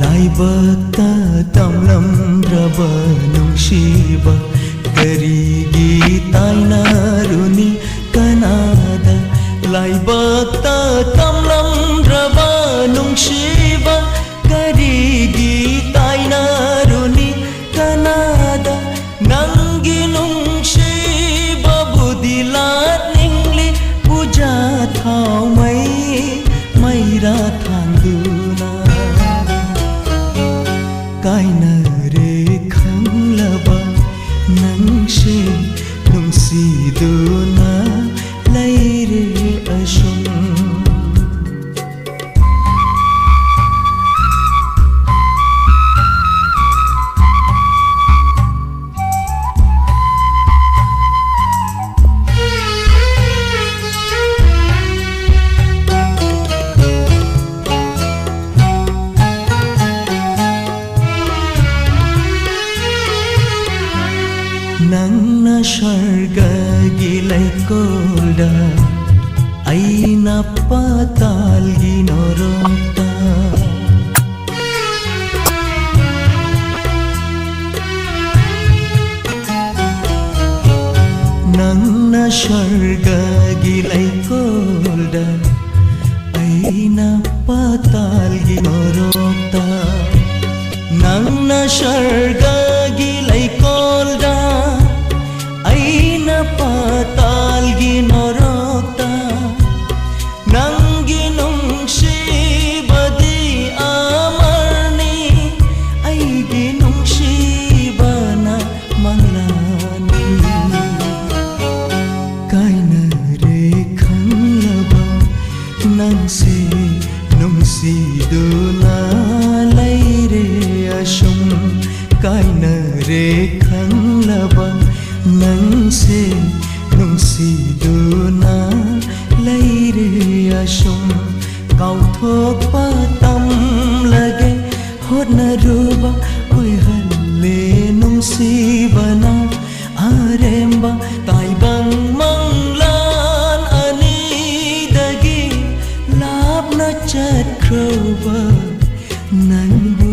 lai bata tamlam raba nungshiba karigi taina runi kanada lai bata tamlam raba nungshiba karigi taina runi kanada nangi nungshiba budilat ningli puja thau mai ra thanduna kaina re khanglaba nangshi nungsi duna laire ashum nangna sharga gilai kolda aina patal ginorota nangna sharga gilai kolda aina patal ginorota nangna sharga gilai kolda aina patal ginorota nangi nungshi badi amarni aigi nungshi bana manglani kaina re khanglaba nang ꯀꯥꯏꯅꯔꯦ ꯈꯪꯂꯕ ꯅꯪꯁꯦ ꯅꯨꯡꯁꯤꯗꯨꯅ ꯂꯩꯔꯦ ꯑꯁꯨꯝ ꯀꯥꯎꯊꯣꯛꯄ ꯇꯝꯂꯒꯦ ꯍꯣꯠꯅꯔꯨꯕ ꯑꯣꯏꯍꯜꯂꯦ ꯅꯨꯡꯁꯤꯕꯅ ꯑꯔꯦꯝꯕ ꯇꯥꯏꯕꯪ ꯃꯪꯂꯥꯟ ꯑꯅꯤꯗꯒꯤ ꯂꯥꯞꯅ ꯆꯠꯈ꯭ꯔꯕ ꯅꯪꯕꯨ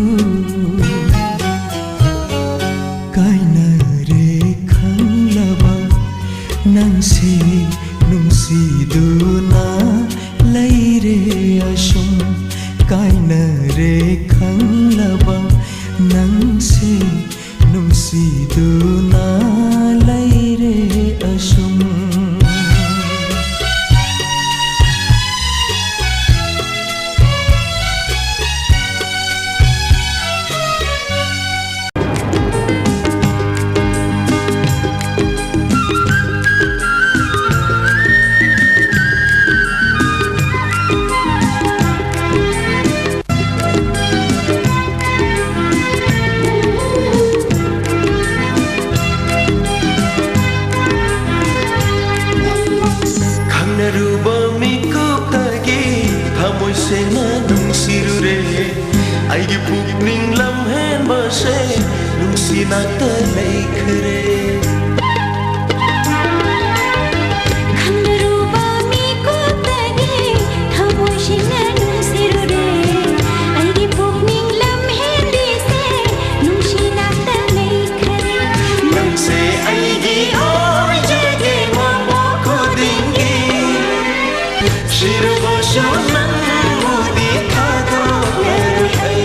ꯀꯥꯏꯅꯔꯦ ꯈꯪꯂꯕ ꯅꯪꯁꯦ ꯅꯨꯡꯁꯤꯗꯨꯅ ꯂꯩꯔꯦ ꯑꯁꯨꯝ ꯀꯥꯏꯅꯔꯦ ꯈꯪꯂꯕ ꯅꯪꯁꯦ ꯅꯨꯡꯁꯤꯗꯨꯅ ꯂꯩꯔꯦ ꯑꯁꯨꯝ ꯑꯩꯒꯤ ꯄꯨꯛꯅꯤꯡ ꯂꯝꯍꯦꯟꯕꯁꯦ ꯅꯨꯡꯁꯤꯅꯇ ꯂꯩꯈ꯭ꯔꯦ ꯈꯪꯅꯔꯨꯕ ꯃꯤꯀꯨꯞꯇꯒꯤ ꯊꯃꯣꯏꯁꯤꯡꯅ ꯅꯨꯡꯁꯤꯔꯨꯔꯦ ꯑꯩꯒꯤ ꯄꯨꯛꯅꯤꯡ ꯂꯝꯍꯦꯟꯕꯤꯁꯦ ꯅꯨꯡꯁꯤꯅꯇ ꯂꯩꯈ꯭ꯔꯦ ꯅꯪꯁꯦ ꯑꯩꯒꯤ ꯑꯣꯏꯖꯒꯦ ꯃꯄꯣꯛ ꯈꯨꯗꯤꯡꯒꯤ ꯁꯤꯔꯕꯁꯨ ꯅꯪꯕꯨꯗꯤ ꯊꯥꯗꯣꯛꯂꯔꯣꯏ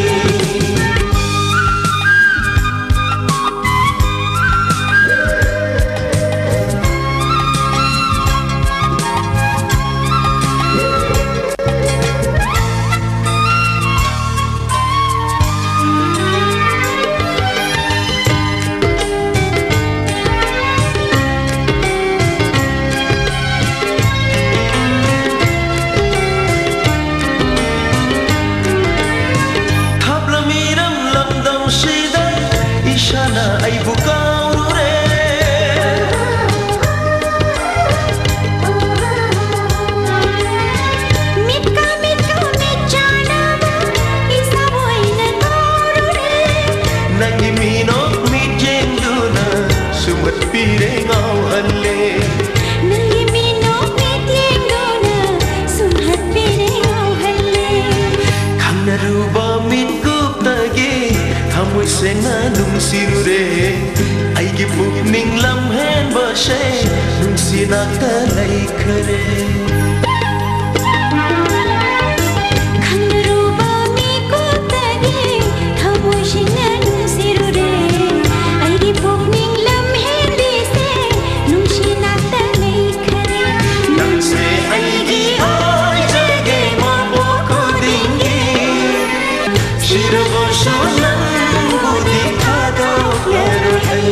ꯊꯃꯣꯏꯁꯦꯡꯅ ꯅꯨꯡꯁꯤꯔꯨꯔꯦ ꯑꯩꯒꯤ ꯄꯨꯛꯅꯤꯡ ꯂꯝꯍꯦꯟꯕꯁꯦ ꯅꯨꯡꯁꯤꯅꯇ ꯂꯩꯈ꯭ꯔꯦ ꯈꯪꯅꯔꯨꯕ ꯃꯤꯀꯨꯞꯇꯒꯤ ꯊꯃꯣꯏꯁꯤꯡꯅ ꯅꯨꯡꯁꯤꯔꯨꯔꯦ ꯑꯩꯒꯤ ꯄꯨꯛꯅꯤꯡ ꯂꯝꯍꯦꯟꯕꯤꯁꯦ ꯅꯨꯡꯁꯤꯅꯇ ꯂꯩꯈ꯭ꯔꯦ ꯅꯪꯁꯦ ꯑꯩꯒꯤ ꯑꯣꯏꯖꯒꯦ ꯃꯄꯣꯛ ꯈꯨꯗꯤꯡꯒꯤ ꯁꯤꯔꯕꯁꯨ ꯅꯪꯕꯨꯗꯤ ꯊꯥꯗꯣꯛꯂꯔꯣꯏ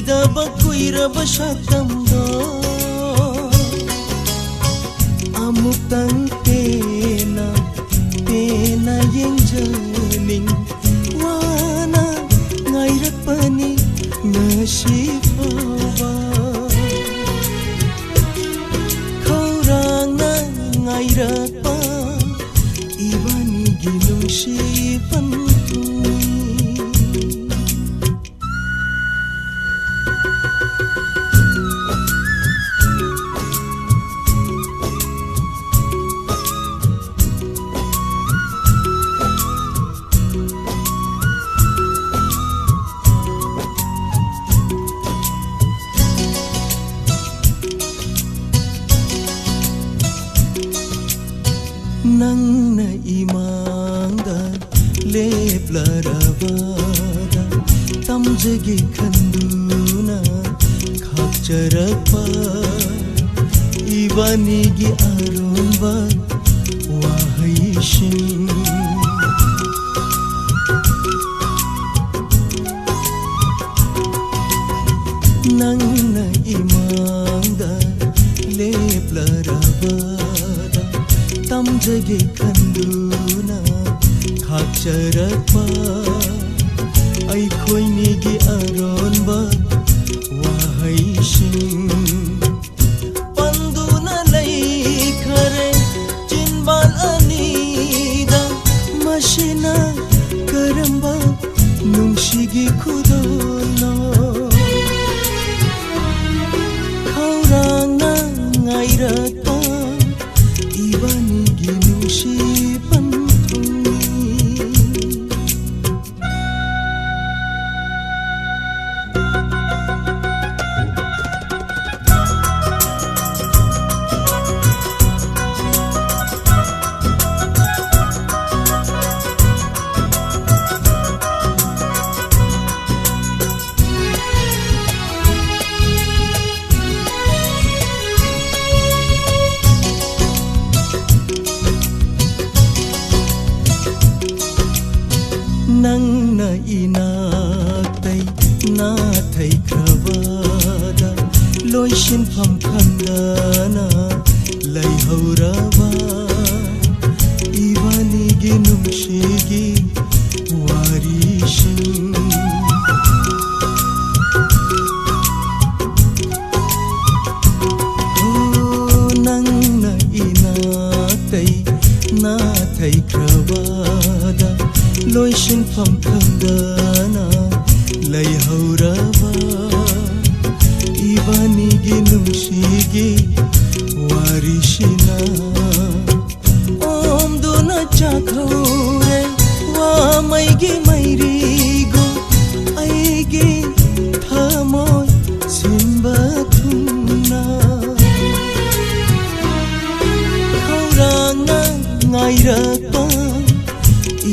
ꯎꯈꯤꯗꯕ ꯀꯨꯏꯔꯕ ꯁꯛꯇꯝꯗꯣ ꯑꯃꯨꯛꯇꯪ ꯄꯦꯟꯅ ꯄꯦꯟꯅ ꯌꯦꯡꯖꯅꯤꯡ ꯋꯥꯅ ꯉꯥꯏꯔꯛꯄꯅꯤ ꯉꯁꯤ ꯐꯥꯎꯕ ꯈꯧꯔꯥꯡꯅ ꯉꯥꯏꯔꯛꯄ 이반이기 눈시반 ꯅꯪꯅ ꯏꯃꯥꯡꯗ ꯂꯦꯞꯂꯔꯕꯗ ꯇꯝꯖꯒꯦ ꯈꯟꯗꯨꯅ ꯈꯥꯛꯆꯔꯛꯄ 이반이기 ꯑꯔꯣꯟꯕ ꯋꯥꯍꯩꯁꯤꯡ ꯅꯪꯅ ꯏꯃꯥꯡꯗ ꯂꯦꯞꯂꯔꯕꯗ ꯇꯝꯖꯒꯦ ꯈꯟꯗꯨꯅ ꯈꯥꯛꯆꯔꯛꯄ ꯑꯩꯈꯣꯏꯅꯤꯒꯤ ꯑꯔꯣꯟꯕ ꯋꯥꯍꯩꯁꯤꯡ ꯄꯟꯗꯨꯅ ꯂꯩꯈꯔꯦ ꯆꯤꯟꯕꯥꯜ ꯑꯅꯤꯗ ꯃꯁꯤꯅ ꯀꯔꯝꯕ ꯅꯨꯡꯁꯤꯒꯤ ꯈꯨꯗꯣꯜꯅꯣ ꯈꯧꯔꯥꯡꯅ ꯉꯥꯏꯔꯛꯄ 이반이기 눈시반 ꯅꯪꯅ ꯏꯅꯥꯛꯇꯩ ꯅꯥꯊꯩꯈ꯭ꯔꯕꯗ ꯂꯣꯏꯁꯤꯟꯐꯝ ꯈꯪꯗꯅ ꯂꯩꯍꯧꯔꯕ 이반이기 ꯅꯨꯡꯁꯤꯒꯤ ꯋꯥꯔꯤꯁꯤꯡ ꯅꯪꯅ 이나ꯛꯇꯩ 나ꯊꯩꯈ꯭ꯔꯕꯗ ꯂꯣꯏꯁꯤꯟꯐꯝ ꯈꯪꯗꯅ ꯂꯩꯍꯧꯔꯕ 이반이기 ꯅꯨꯡꯁꯤꯒꯤ ꯋꯥꯔꯤꯁꯤꯅ ꯑꯣꯝꯗꯨꯅ ꯆꯥꯛꯍꯧꯔꯦ ꯋꯥꯃꯩꯒꯤ ꯃꯩꯔꯤꯒꯨꯝ ꯑꯩꯒꯤ ꯊꯃꯣꯏ ꯁꯤꯟꯕ ꯊꯨꯡꯅ ꯈꯧꯔꯥꯡꯅ ꯉꯥꯏꯔꯛꯄ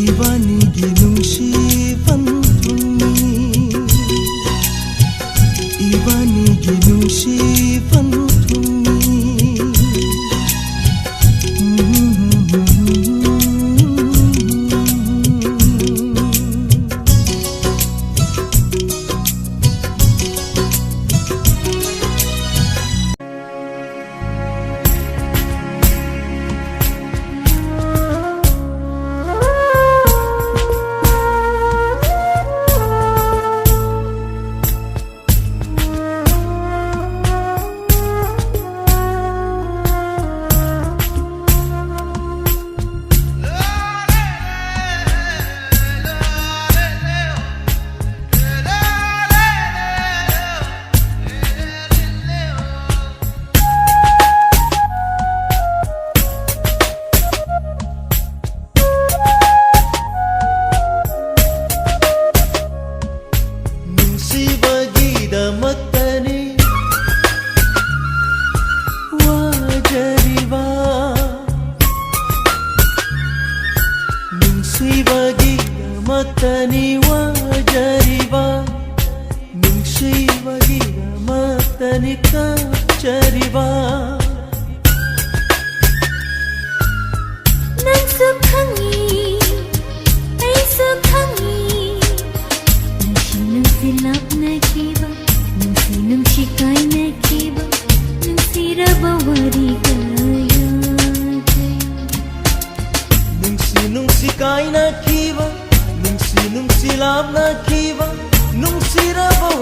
이반이기 눈시반 퉁니 이반이기 눈시반 퉁니 ꯅꯨꯡꯁꯤꯕꯒꯤꯗꯃꯛꯇꯅꯤ ꯋꯥꯖꯔꯤꯕ ꯅꯨꯡꯁꯤꯕꯒꯤꯗꯃꯛꯇꯅꯤ ꯀꯞꯆꯔꯤꯕ ꯅꯪꯁꯨ ꯈꯪꯏ ꯑꯩꯁꯨ ꯈꯪꯏ ꯅꯨꯡꯁꯤ ꯅꯨꯡꯁꯤ ꯂꯥꯞꯅꯈꯤꯕ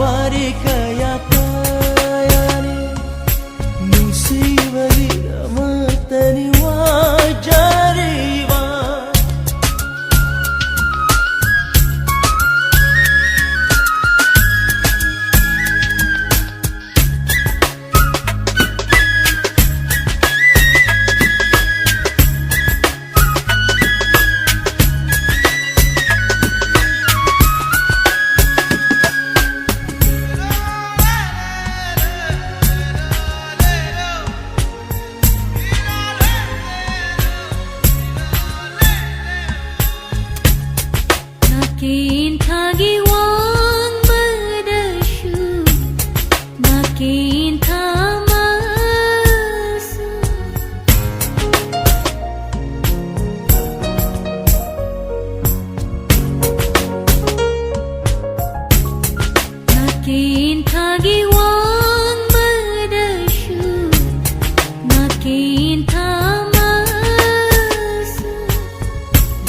wari kaya kayani Nungsibagiramatani wajariwa Nakin tagiwang madasyu Nakin tamasu Nakin tagiwang madasyu Nakin tamasu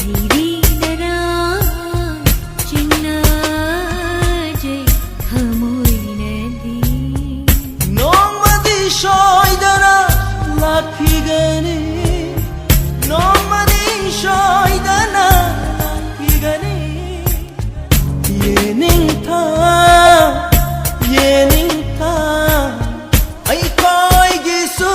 Lady Dara Nomadi shoydana lakhigani Nomadi shoydana lakhigani Yening tha ai koi gisu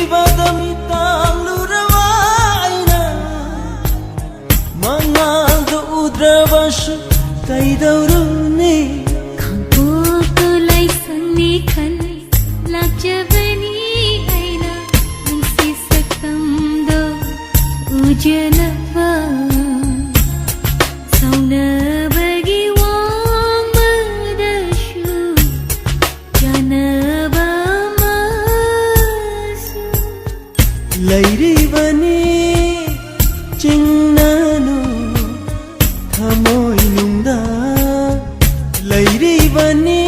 Nungsibadamitang lurawaina Mangaldo udrabashu kaidauruni Khangputulai sangni khan lakjabani aina Nungsi saktamdo ujanava Saunabagi wang madasyu Janaba masu Lairibani chinnanu thamoi nungda Lairibani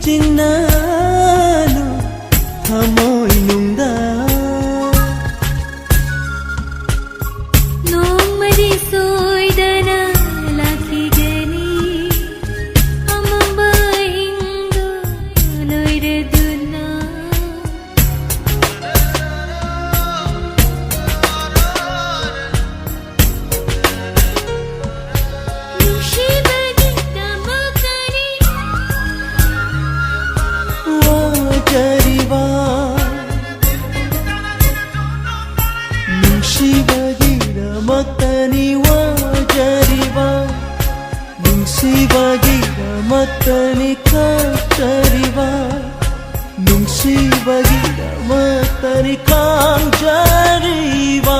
chinnanu thamoi nungda Nomadi soidana lakhigani Amamba hindu loiraduna Nushibagi damakani wajariwa Nungsibagiramatani wajariwa Nungsibagiramatani kajariwa Nungsibagiramatani kajariwa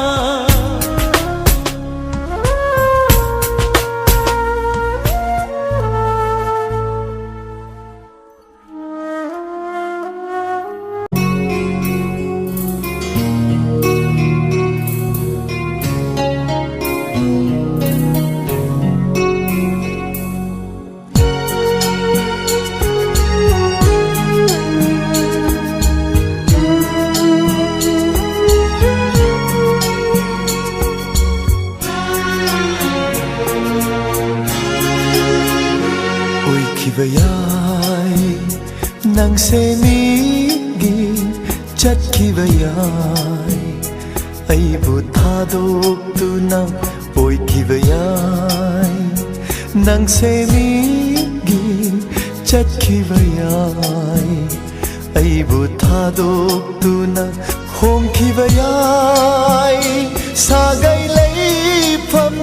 Oikhibay nang senigi chatkibay ay butadoktu nang oikhibay nang senigi chatkibay ay butadoktu nang hongkibay sagay laypam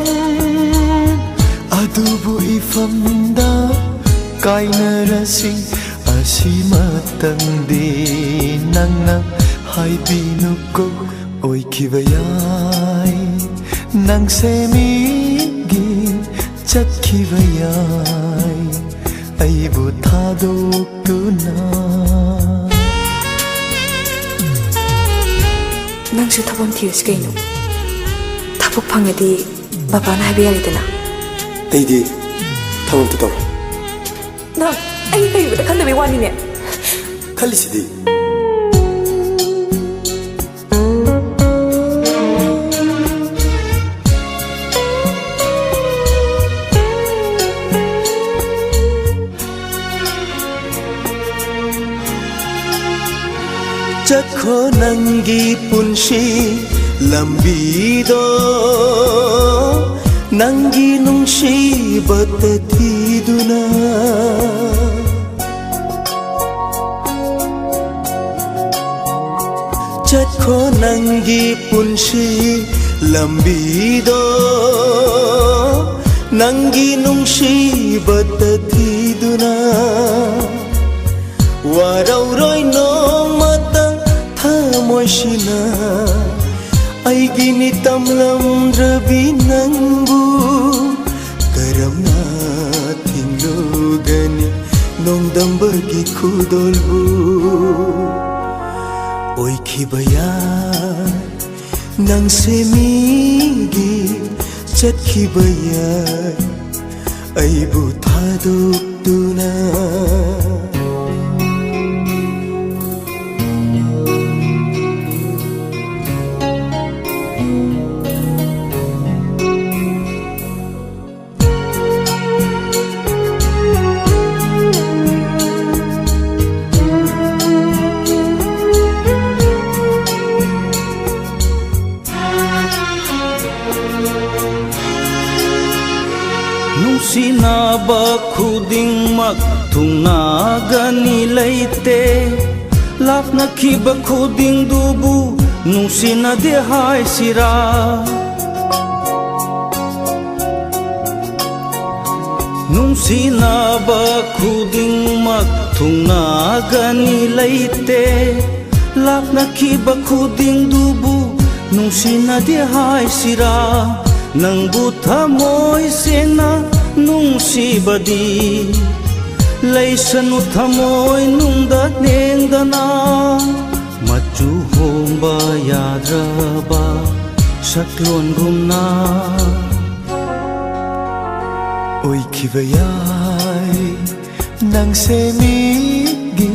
adubu ifamda kainarasing asimatangdi nangna haibinukko oikhibay ꯅꯪꯁꯦ ꯃꯤꯒꯤ ꯆꯠꯈꯤꯕ ꯌꯥꯏ ꯑꯩꯕꯨ ꯊꯥꯗꯣꯛꯇꯨꯅ ꯅꯪꯁꯨ ꯊꯕꯛ ꯊꯤꯔꯁꯤ ꯀꯩꯅꯣ ꯊꯕꯛ ꯐꯪꯉꯗꯤ ꯕꯕꯥꯅ ꯍꯥꯏꯕ ꯌꯥꯔꯦꯗꯅ ꯑꯩꯗꯤ ꯊꯕꯛꯇꯣ ꯇꯧꯔꯣ ꯅꯪ ꯑꯩ ꯀꯩꯕꯨꯗ ꯈꯟꯗꯕꯩ ꯋꯥꯅꯤꯅꯦ ꯈꯜꯂꯤꯁꯤꯗꯤ ꯆꯠꯈꯣ ꯅꯪꯒꯤ ꯄꯨꯟꯁꯤ ꯂꯝꯕꯤꯗꯣ ꯅꯪꯒꯤ ꯅꯨꯡꯁꯤꯕꯇ ꯊꯤꯗꯨꯅ ꯆꯠꯈꯣ ꯅꯪꯒꯤ ꯄꯨꯟꯁꯤ ꯂꯝꯕꯤꯗꯣ ꯅꯪꯒꯤ ꯅꯨꯡꯁꯤꯕꯇ ꯊꯤꯗꯨꯅ ꯋꯥꯔꯧꯔꯣꯏ ꯅꯣꯡꯃꯇꯪ ꯊꯃꯣꯏꯁꯤꯅ ꯑꯩꯒꯤꯅꯤ ꯇꯝꯂꯝꯗ꯭ꯔꯕꯤ ꯅꯪꯕꯨ ꯀꯔꯝꯅ ꯊꯤꯡꯂꯨꯒꯅꯤ ꯅꯣꯡꯗꯝꯕꯒꯤ ꯈꯨꯗꯣꯜꯕꯨ ꯑꯣꯏꯈꯤꯕ ꯌꯥꯏ ꯅꯪꯁꯦ ꯃꯤꯒꯤ ꯆꯠꯈꯤꯕ ꯌꯥꯏ ꯑꯩꯕꯨ ꯊꯥꯗꯣꯛꯇꯨꯅ ꯅꯨꯡꯁꯤꯅꯕ ꯈꯨꯗꯤꯡꯃꯛ ꯊꯨꯡꯅꯒꯅꯤ ꯂꯩꯇꯦ ꯂꯥꯞꯅꯈꯤꯕ ꯈꯨꯗꯤꯡꯗꯨꯕꯨ ꯅꯨꯡꯁꯤꯅꯗꯦ ꯍꯥꯏꯁꯤꯔꯥ ꯅꯨꯡꯁꯤꯅꯕ ꯈꯨꯗꯤꯡꯃꯛ ꯊꯨꯡꯅꯒꯅꯤ ꯂꯩꯇꯦ ꯂꯥꯞꯅꯈꯤꯕ ꯈꯨꯗꯤꯡꯗꯨꯕꯨ ꯅꯨꯡꯁꯤꯅꯗꯦ ꯍꯥꯏꯁꯤꯔꯥ ꯅꯪꯕꯨ ꯊꯃꯣꯏ ꯁꯦꯡꯅ ꯅꯨꯡꯁꯤꯕꯗꯤ ꯂꯩꯁꯅꯨ ꯊꯃꯣꯏ ꯅꯨꯡꯗ ꯂꯦꯡꯗꯅ ꯃꯆꯨ ꯍꯣꯡꯕ ꯌꯥꯗ꯭ꯔꯕ ꯁꯛꯂꯣꯟꯒꯨꯝꯅ ꯑꯣꯏꯈꯤꯕ ꯌꯥꯏ ꯅꯪꯁꯦ ꯃꯤꯒꯤ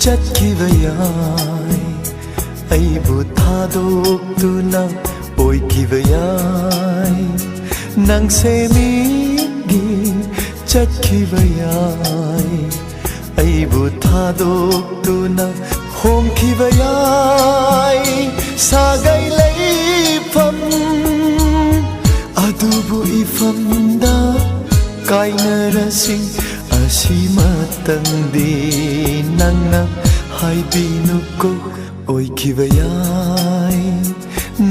ꯆꯠꯈꯤꯕ ꯌꯥꯏ ꯑꯩꯕꯨ ꯊꯥꯗꯣꯛꯇꯨꯅ ꯑꯣꯏꯈꯤꯕ ꯌꯥꯏ ꯅꯪꯁꯦ ꯃꯤꯒꯤ ꯆꯠꯈꯤꯕ ꯌꯥꯏ ꯑꯩꯕꯨ ꯊꯥꯗꯣꯛꯇꯨꯅ ꯍꯣꯡꯈꯤꯕ ꯌꯥꯏ ꯁꯥꯒꯩ ꯂꯩꯐꯝ ꯑꯗꯨꯕꯨ ꯏꯐꯝꯗ ꯀꯥꯏꯅꯔꯁꯤ ꯑꯁꯤꯃꯇꯪꯗꯤ ꯅꯪꯅ ꯍꯥꯏꯕꯤꯅꯨꯀꯣ ꯑꯣꯏꯈꯤꯕ ꯌꯥꯏ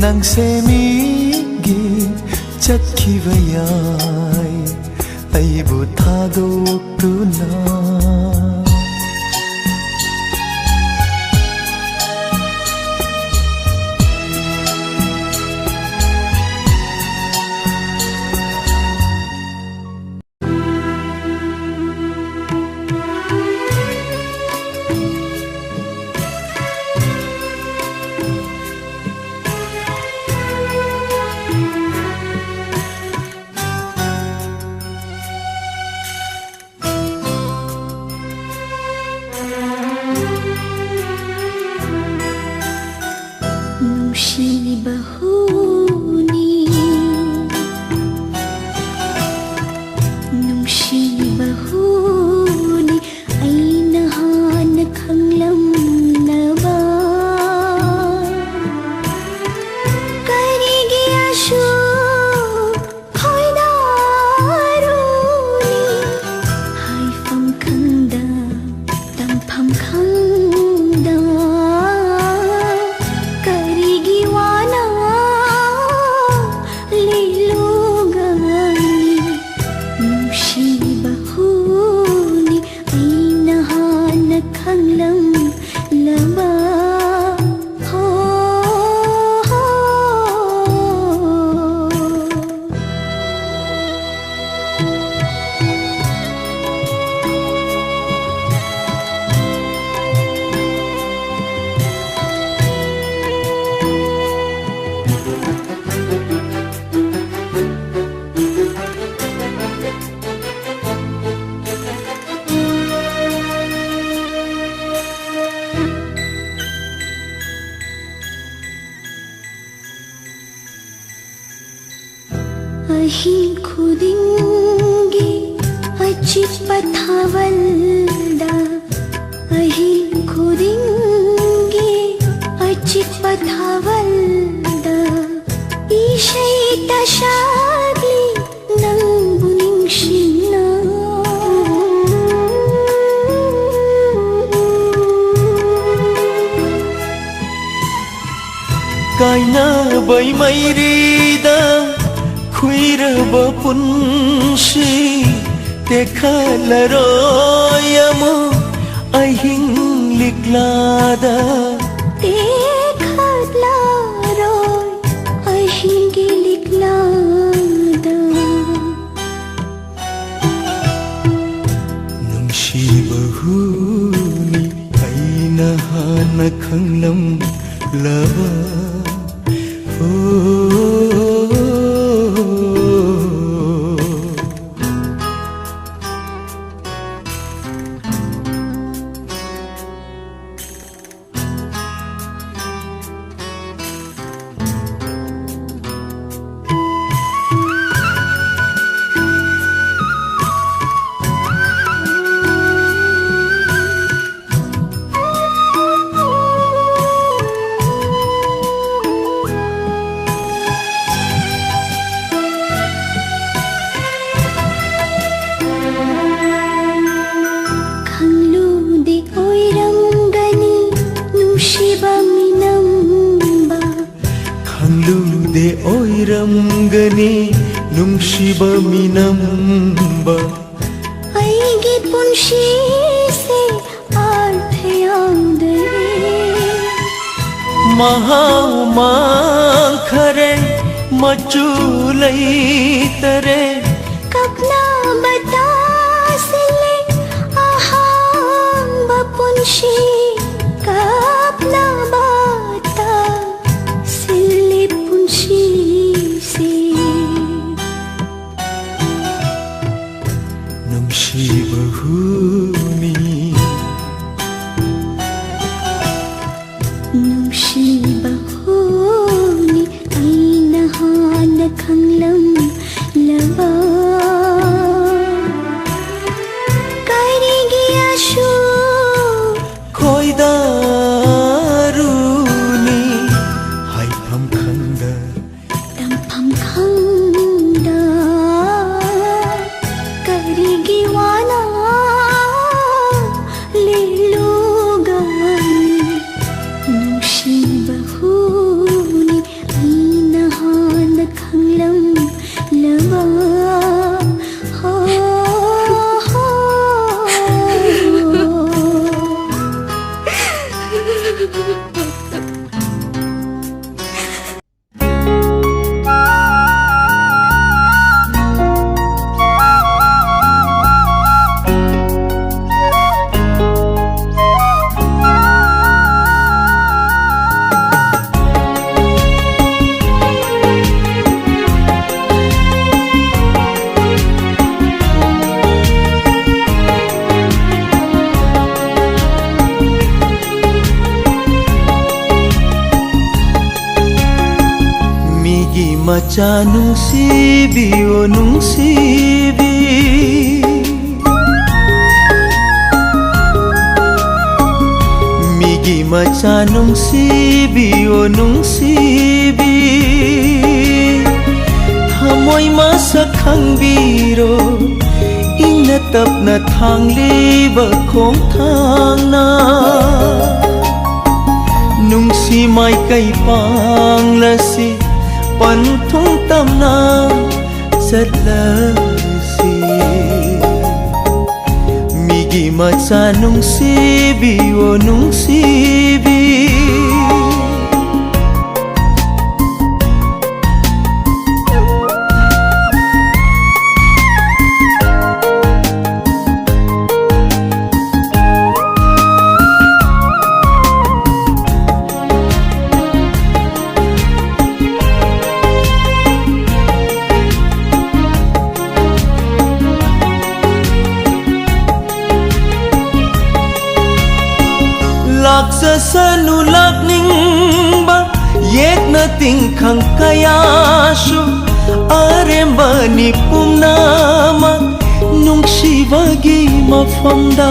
ꯅꯪꯁꯦ ꯃꯤꯒꯤ ꯆꯠꯈꯤꯕ ꯌꯥꯏ ꯑꯩꯕꯨ ꯊꯥꯗꯣꯛꯇꯨꯅ अहिं खुदिंगे अचित पथावल्दा अहिं खुदिंगे अचित पथावल्दा ईशै तशागली नंबुनिंग शिना कायना बै मैरीदा खुइरब पुन्सी तेखलरोयमु अहिं लिग्लादा तेखलारोय अहिं लिग्लादा नुंशिबहुनि अइना हाना खंगलम लबा खंगलुदे ओइरंगनी नुंशिबा मिनंबा अइगे पुंशी से आर्थयाउदे महामाखरे मचुलै तरे कपना बतासिले आहां बपुंशी कपना बता सिले पुंशी से नुंशिबहुनि नुंशिबहुनि अइना हाना खंगलम लबा करेगी आशु खोइदारुनि हाइफम खंदा तंफम खंदा करेगी वाना लेलुगानी नुंशिबहुनि अइना हाना खंगलम लबा हो हो Maca nungsibi o nungsibi Migi maca nungsibi o nungsibi Hamoy masakhang biro Inatap na thangliba khong thang na Nungsi mai kay panglasi Panthong tamna sadlasi Migi maca nungsibi o nungsibi Laksasanu lakning ba Yek na tingkang kayasyo ꯑꯔꯦꯝꯕꯅꯤ ꯄꯨꯝꯅꯃꯛ ꯅꯨꯡꯁꯤꯕꯒꯤ ꯃꯐꯝꯗ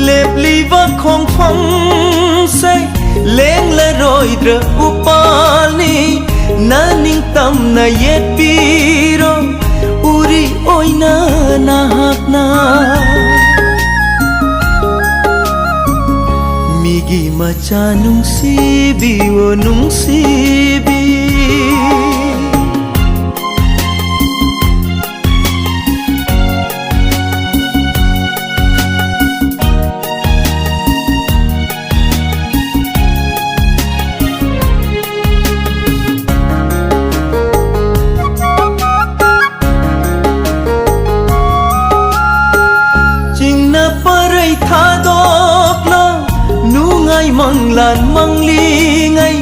ꯂꯦꯞꯂꯤꯕ ꯈꯣꯡꯐꯝꯁꯦ ꯂꯦꯡꯂꯔꯣꯏꯗ꯭ꯔ ꯎꯄꯥꯜꯅꯤ ꯅꯅꯤꯡꯇꯝꯅ ꯌꯦꯠꯄꯤꯔꯣ ꯎꯔꯤ ꯑꯣꯏꯅ ꯅꯍꯥꯛꯅ ꯃꯤꯒꯤ ꯃꯆꯥ ꯅꯨꯡꯁꯤꯕꯤꯌꯣ ꯅꯨꯡꯁꯤꯕꯤ ꯃꯪꯂꯥꯟ ꯃꯪꯂꯤꯉꯩ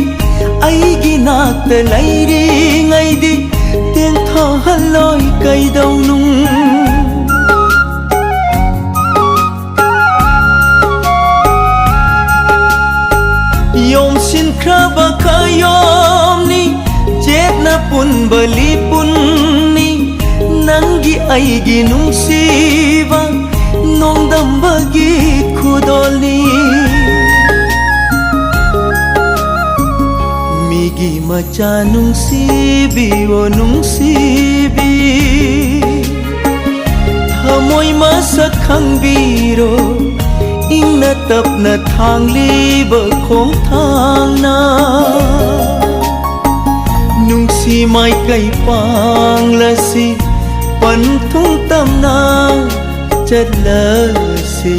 ꯑꯩꯒꯤ ꯅꯥꯛꯇ ꯂꯩꯔꯤꯉꯩꯗꯤ ꯇꯦꯟꯊꯍꯜꯂꯣꯏ ꯀꯩꯗꯧꯅꯨꯡ ꯌꯣꯝꯁꯤꯟꯈ꯭ꯔꯕ ꯈꯌꯣꯝꯅꯤ ꯆꯦꯠꯅ ꯄꯨꯟꯕ ꯂꯤꯄꯨꯟꯅꯤ ꯅꯪꯒꯤ ꯑꯩꯒꯤ ꯅꯨꯡꯁꯤꯕ ꯅꯣꯡꯗꯝꯕꯒꯤ ꯈꯨꯗꯣꯜꯅꯤ ꯃꯤꯒꯤ ꯃꯆꯥ ꯅꯨꯡꯁꯤꯕꯤꯌꯣ ꯅꯨꯡꯁꯤꯕꯤ ꯊꯃꯣꯏ ꯃꯁꯛ ꯈꯪꯕꯤꯔꯣ ꯏꯪꯅ ꯇꯞꯅ ꯊꯥꯡꯂꯤꯕ ꯈꯣꯡꯊꯥꯡꯅ ꯅꯨꯡꯁꯤ ꯃꯥꯏꯀꯩ ꯄꯥꯡꯂꯁꯤ ꯄꯟꯊꯨꯡ ꯇꯝꯅ ꯆꯠꯂꯁꯤ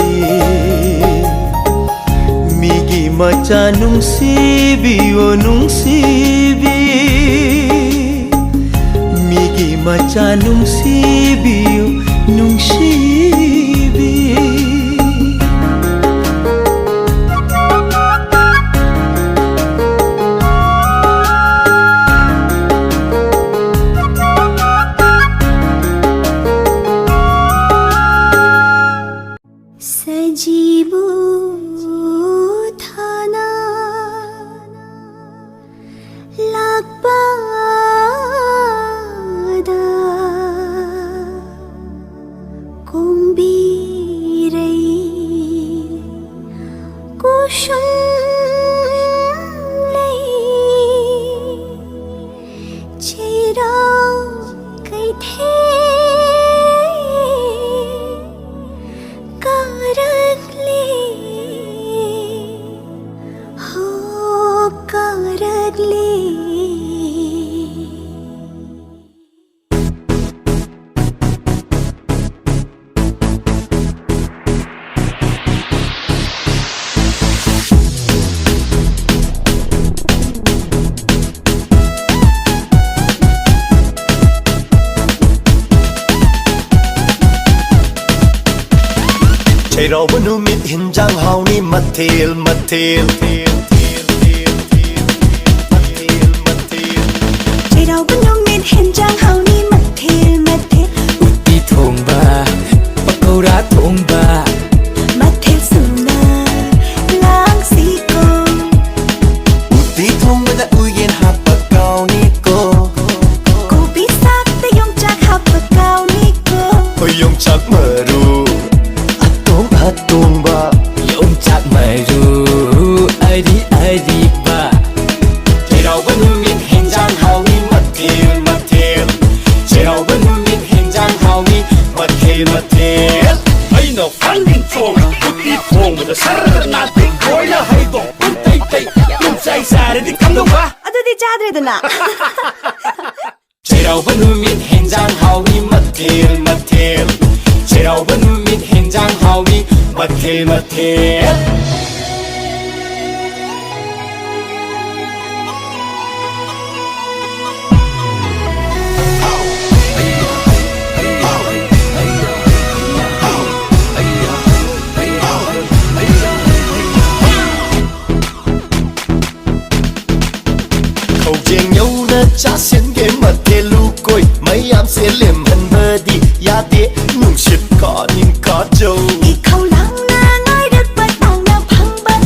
미기 마차 뭉시비오 뭉시비 미기 마차 뭉시비오 뭉시비 Sajibu Chayrawa numit hinjang hauni matil matil Chayrawa numit hinjang hauni matil matil Uti thongba pakora thongba matil suna lang siko Uti thongba da uyen hapa kauni ko Kopi sak da yong chak hapa kauni ko Hoyong chak maru Atong ba Yong chak maru Adi adi ba Chayrawa numit hinjang hauni matil matil Chayrawa numit hinjang hauni matil matil Aino fangin chong Uti thong with a sarada natin Koya haido Untay tay Yung say sari di kamdo ba Adudi chadredana Chayrawa numit hinjang hauni matil matil Chayrawa numit hinjang hauni matil matil cha xiên ghế mật thế lu côi mấy am sẽ liềm hân mơ đi ya tía nung shit có nhưng có trâu I khâu lắng na ngay đất bắt bóng na phăng bát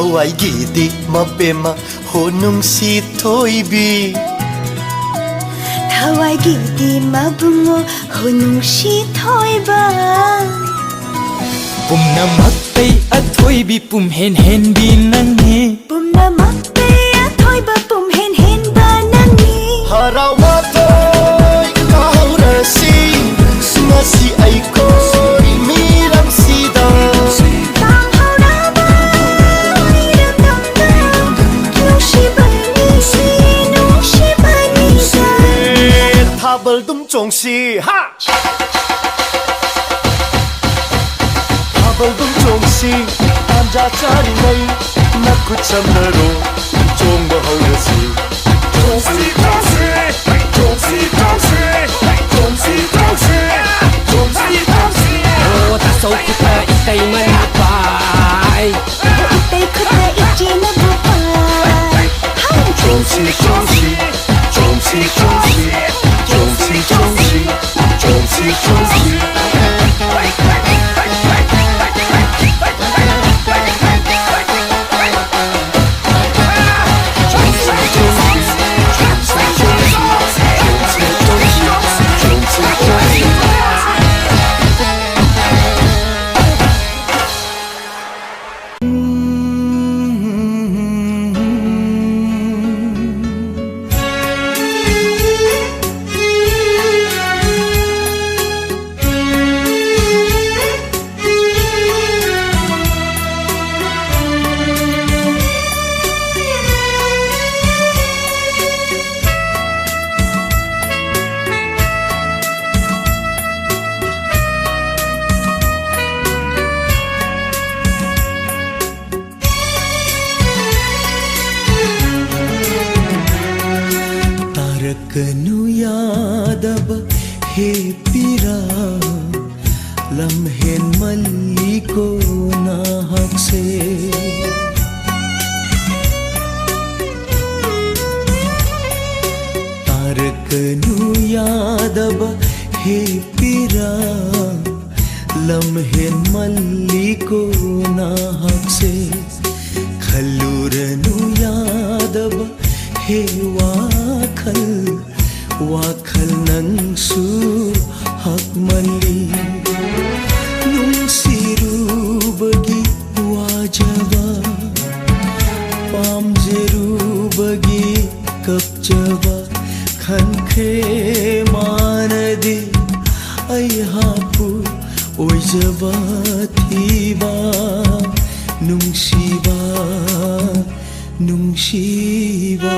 ꯊꯋꯥꯏꯒꯤꯗꯤ ꯃꯕꯦꯝꯃ ꯍꯣ ꯅꯨꯡꯁꯤꯊꯣꯏꯕꯤ ꯊꯋꯥꯏꯒꯤꯗꯤ ꯃꯕꯨꯡꯉꯣ ꯍꯣ ꯅꯨꯡꯁꯤꯊꯣꯏꯕ ꯄꯨꯝꯅꯃꯛꯇꯩ ꯑꯊꯣꯏꯕꯤ ꯄꯨꯝꯍꯦꯟ ꯍꯦꯟꯕꯤ ꯅꯪꯅꯤ ꯄꯨꯝꯅꯃꯛꯇꯩ ꯑꯊꯣꯏꯕ ꯄꯨꯝꯍꯦꯟ ꯍꯦꯟꯕ ꯅꯪꯅꯤ ꯍꯔꯥꯎꯕ ꯊꯣꯏ ꯀꯥꯎꯔꯁꯤ ꯉꯁꯤ ꯑꯩꯈꯣꯏ ꯃꯤꯔꯝꯁꯤꯗ ꯄꯥꯡꯍꯧꯔꯕ ꯏꯔꯝꯗꯝꯗ ꯅꯨꯡꯁꯤꯕꯅꯤꯗ ꯊꯥꯕꯜꯗꯨꯝ ꯆꯣꯡꯁꯤ ꯍꯥ ꯊꯥꯕꯜꯗꯨꯝ ꯆꯣꯡꯁꯤ ꯇꯥꯟꯖꯥ ꯆꯥꯔꯤꯉꯩ ꯅꯈꯨꯠ ꯁꯝꯅꯔꯣ ꯆꯣꯡꯕ ꯍꯧꯔꯁꯤ ꯆꯣꯡꯁꯤ ꯆꯣꯡꯁꯤ ꯆꯣꯡꯁꯤ ꯆꯣꯡꯁꯤ ꯆꯣꯡꯁꯤ ꯆꯣꯡꯁꯤ ꯆꯣꯡꯁꯤ ꯆꯣꯡꯁꯤ ꯑꯣ ꯇꯥꯁꯧ ꯈꯨꯠꯇ ꯏꯇꯩꯃꯅ ꯄꯥꯏ 이때 그때 있지는 못봐 ꯆꯣꯡꯁꯤ ꯆꯣꯡꯁꯤ ꯆꯣꯡꯁꯤ ꯆꯣꯡꯁꯤ ꯆꯣꯡꯁꯤ ꯆꯣꯡꯁꯤ ꯆꯣꯡꯁꯤ ꯆꯣꯡꯁꯤ तारकनु यादव हे पीरा लम्हेन मल्ली को नाहक से तारकनु यादव हे पीरा लम्हेन मल्ली को नाहक से खल्लूरनु यादव हे वाखल वाखल नंगसु हक मल्ली नुंसिरुबगी वाजवा पामजरुबगी कपजवा खनखे मानदे अयहापु ओइजवा थीबा नुंसिबा नुंसिबा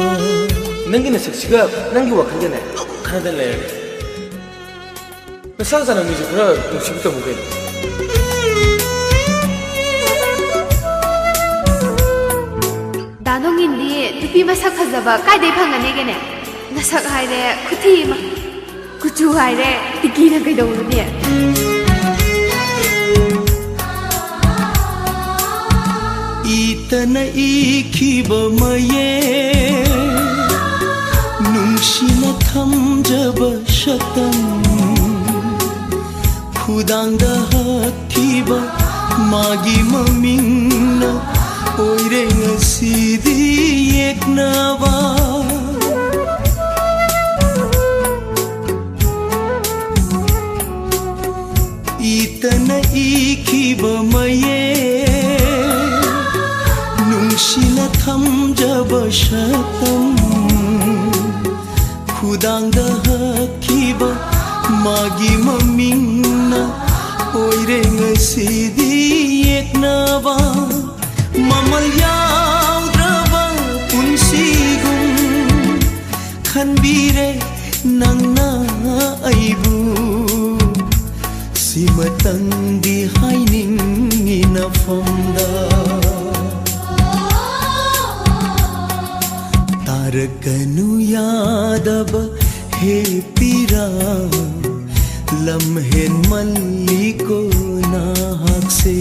नंगी नसक्सिगा नंगी वाखलगने खनदा लेर नसा जाना मिजु पुरा नुंसिबता मुगे दानोंगिनदी तुपी मसक फजबा कायदे फंगनेगेने नसक हायरे खुथि मा कुचु हायरे तिकीना कइदौलुने इतना इखिब मये नुंसिना थमजब शतम खुदांगदा हथिब मागी ममिंगना ओइरे ngasidi yeknawa इतना इखिब मये नुंसिना थमजब शतम खुदांगदा हथिब मागी ममिंगना ओइरे ngasidi yeknawa ममल याउद्रबा पुंसिगुम खनबीरे नंगना अइबु सिमतंगदी हाइनिंगी नफमदा तारकनु यादव हे पीरा लम्हेन मल्ली को नाहक से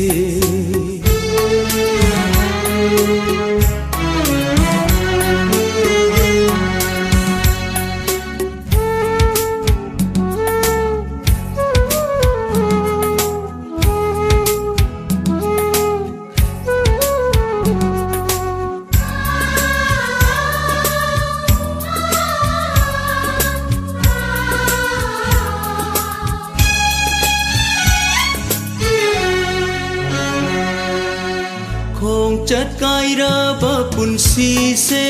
खौचꯠकाइरबा पुन्सिसे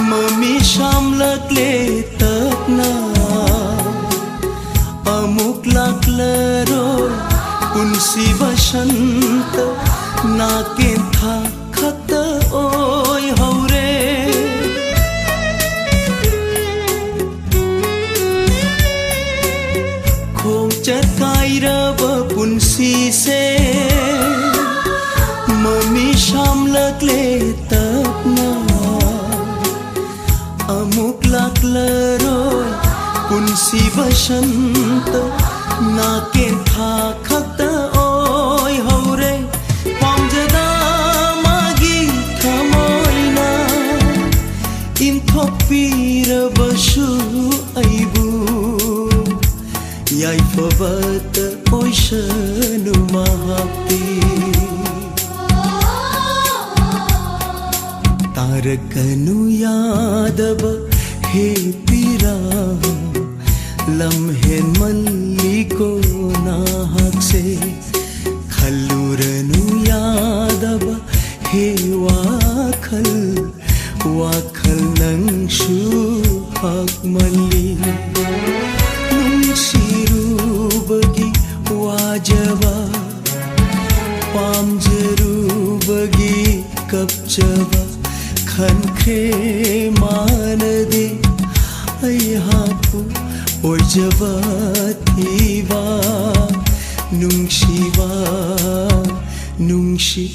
ममी शामलकले तकना अमुक लाक्लरो पुन्सि बसन्त नाके था खत ओय हौरे खौचत्काइरबा पुन्सिसे ममी शामलकले तकना अमुक लाक्लरो पुन्सि बसन्त नाके था खत ओय हौरे पामजदा मागी थमोइना इन्थोपिरबसु अइबु याइफबत ओइसनु महाप्ति तारकनु यादब हे पिरा लम्हेन मल्लिको नाहक से खल्लुरनु यादब हे वाखल वाखल नंगशु हक मल्ली नुंशिरुबगी वाजवा पामजरुबगी कपचवा खनखे मानदे अयहापु ओजवा थीवा नुंशिवा नुंशि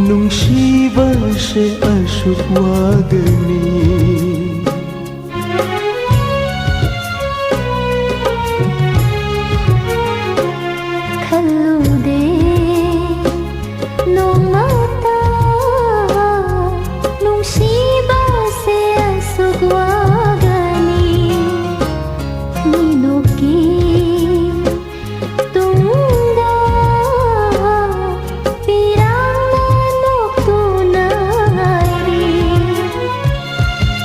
नुंशिबसे अशुक वागनी खल्लुदे नोमता नुंशिबसे अशुक वागनी नीनोकी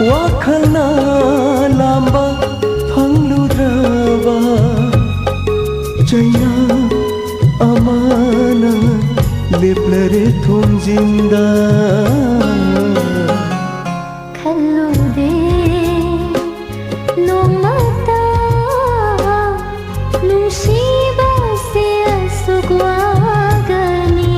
वाखलना लाम्बा फंगलुद्रबा चैना अमाना लेप्लरे थोंजिंदा खल्लुदे नोमता नुंशिबसे अशुक वागनी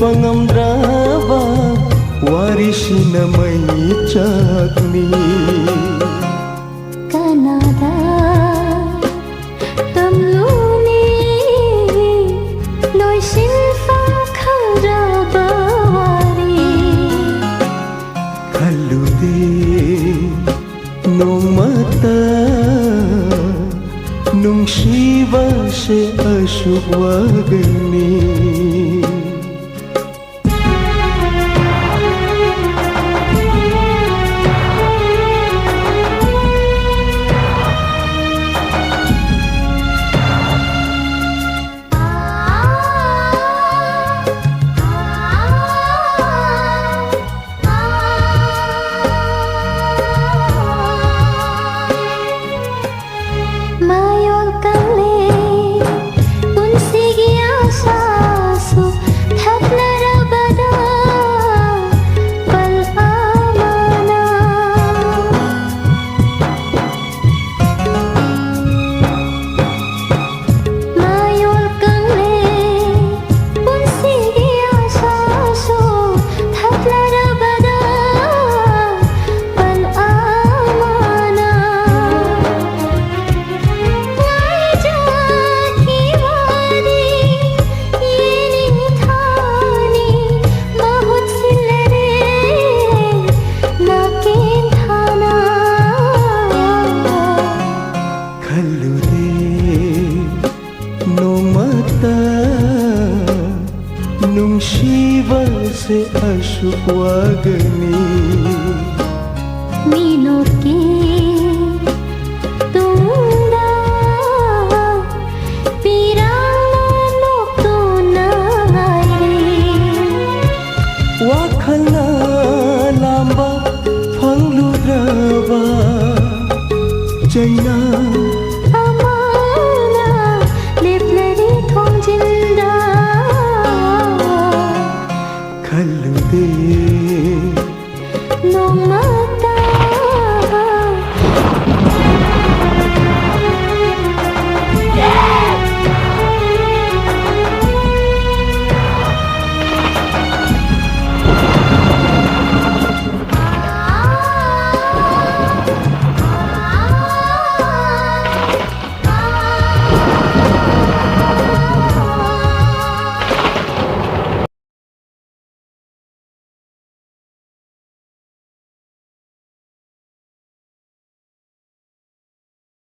Pangamdraba warisina may chakni Kanada tamluni loy silfa kharabawari Khallude nomata nungsibase ashuk wagni ꯅꯨꯡꯁꯤꯕꯁꯦ ꯑꯁꯨꯛ ꯋꯥꯒꯅꯤ ꯃꯤꯅꯣꯛꯀꯤ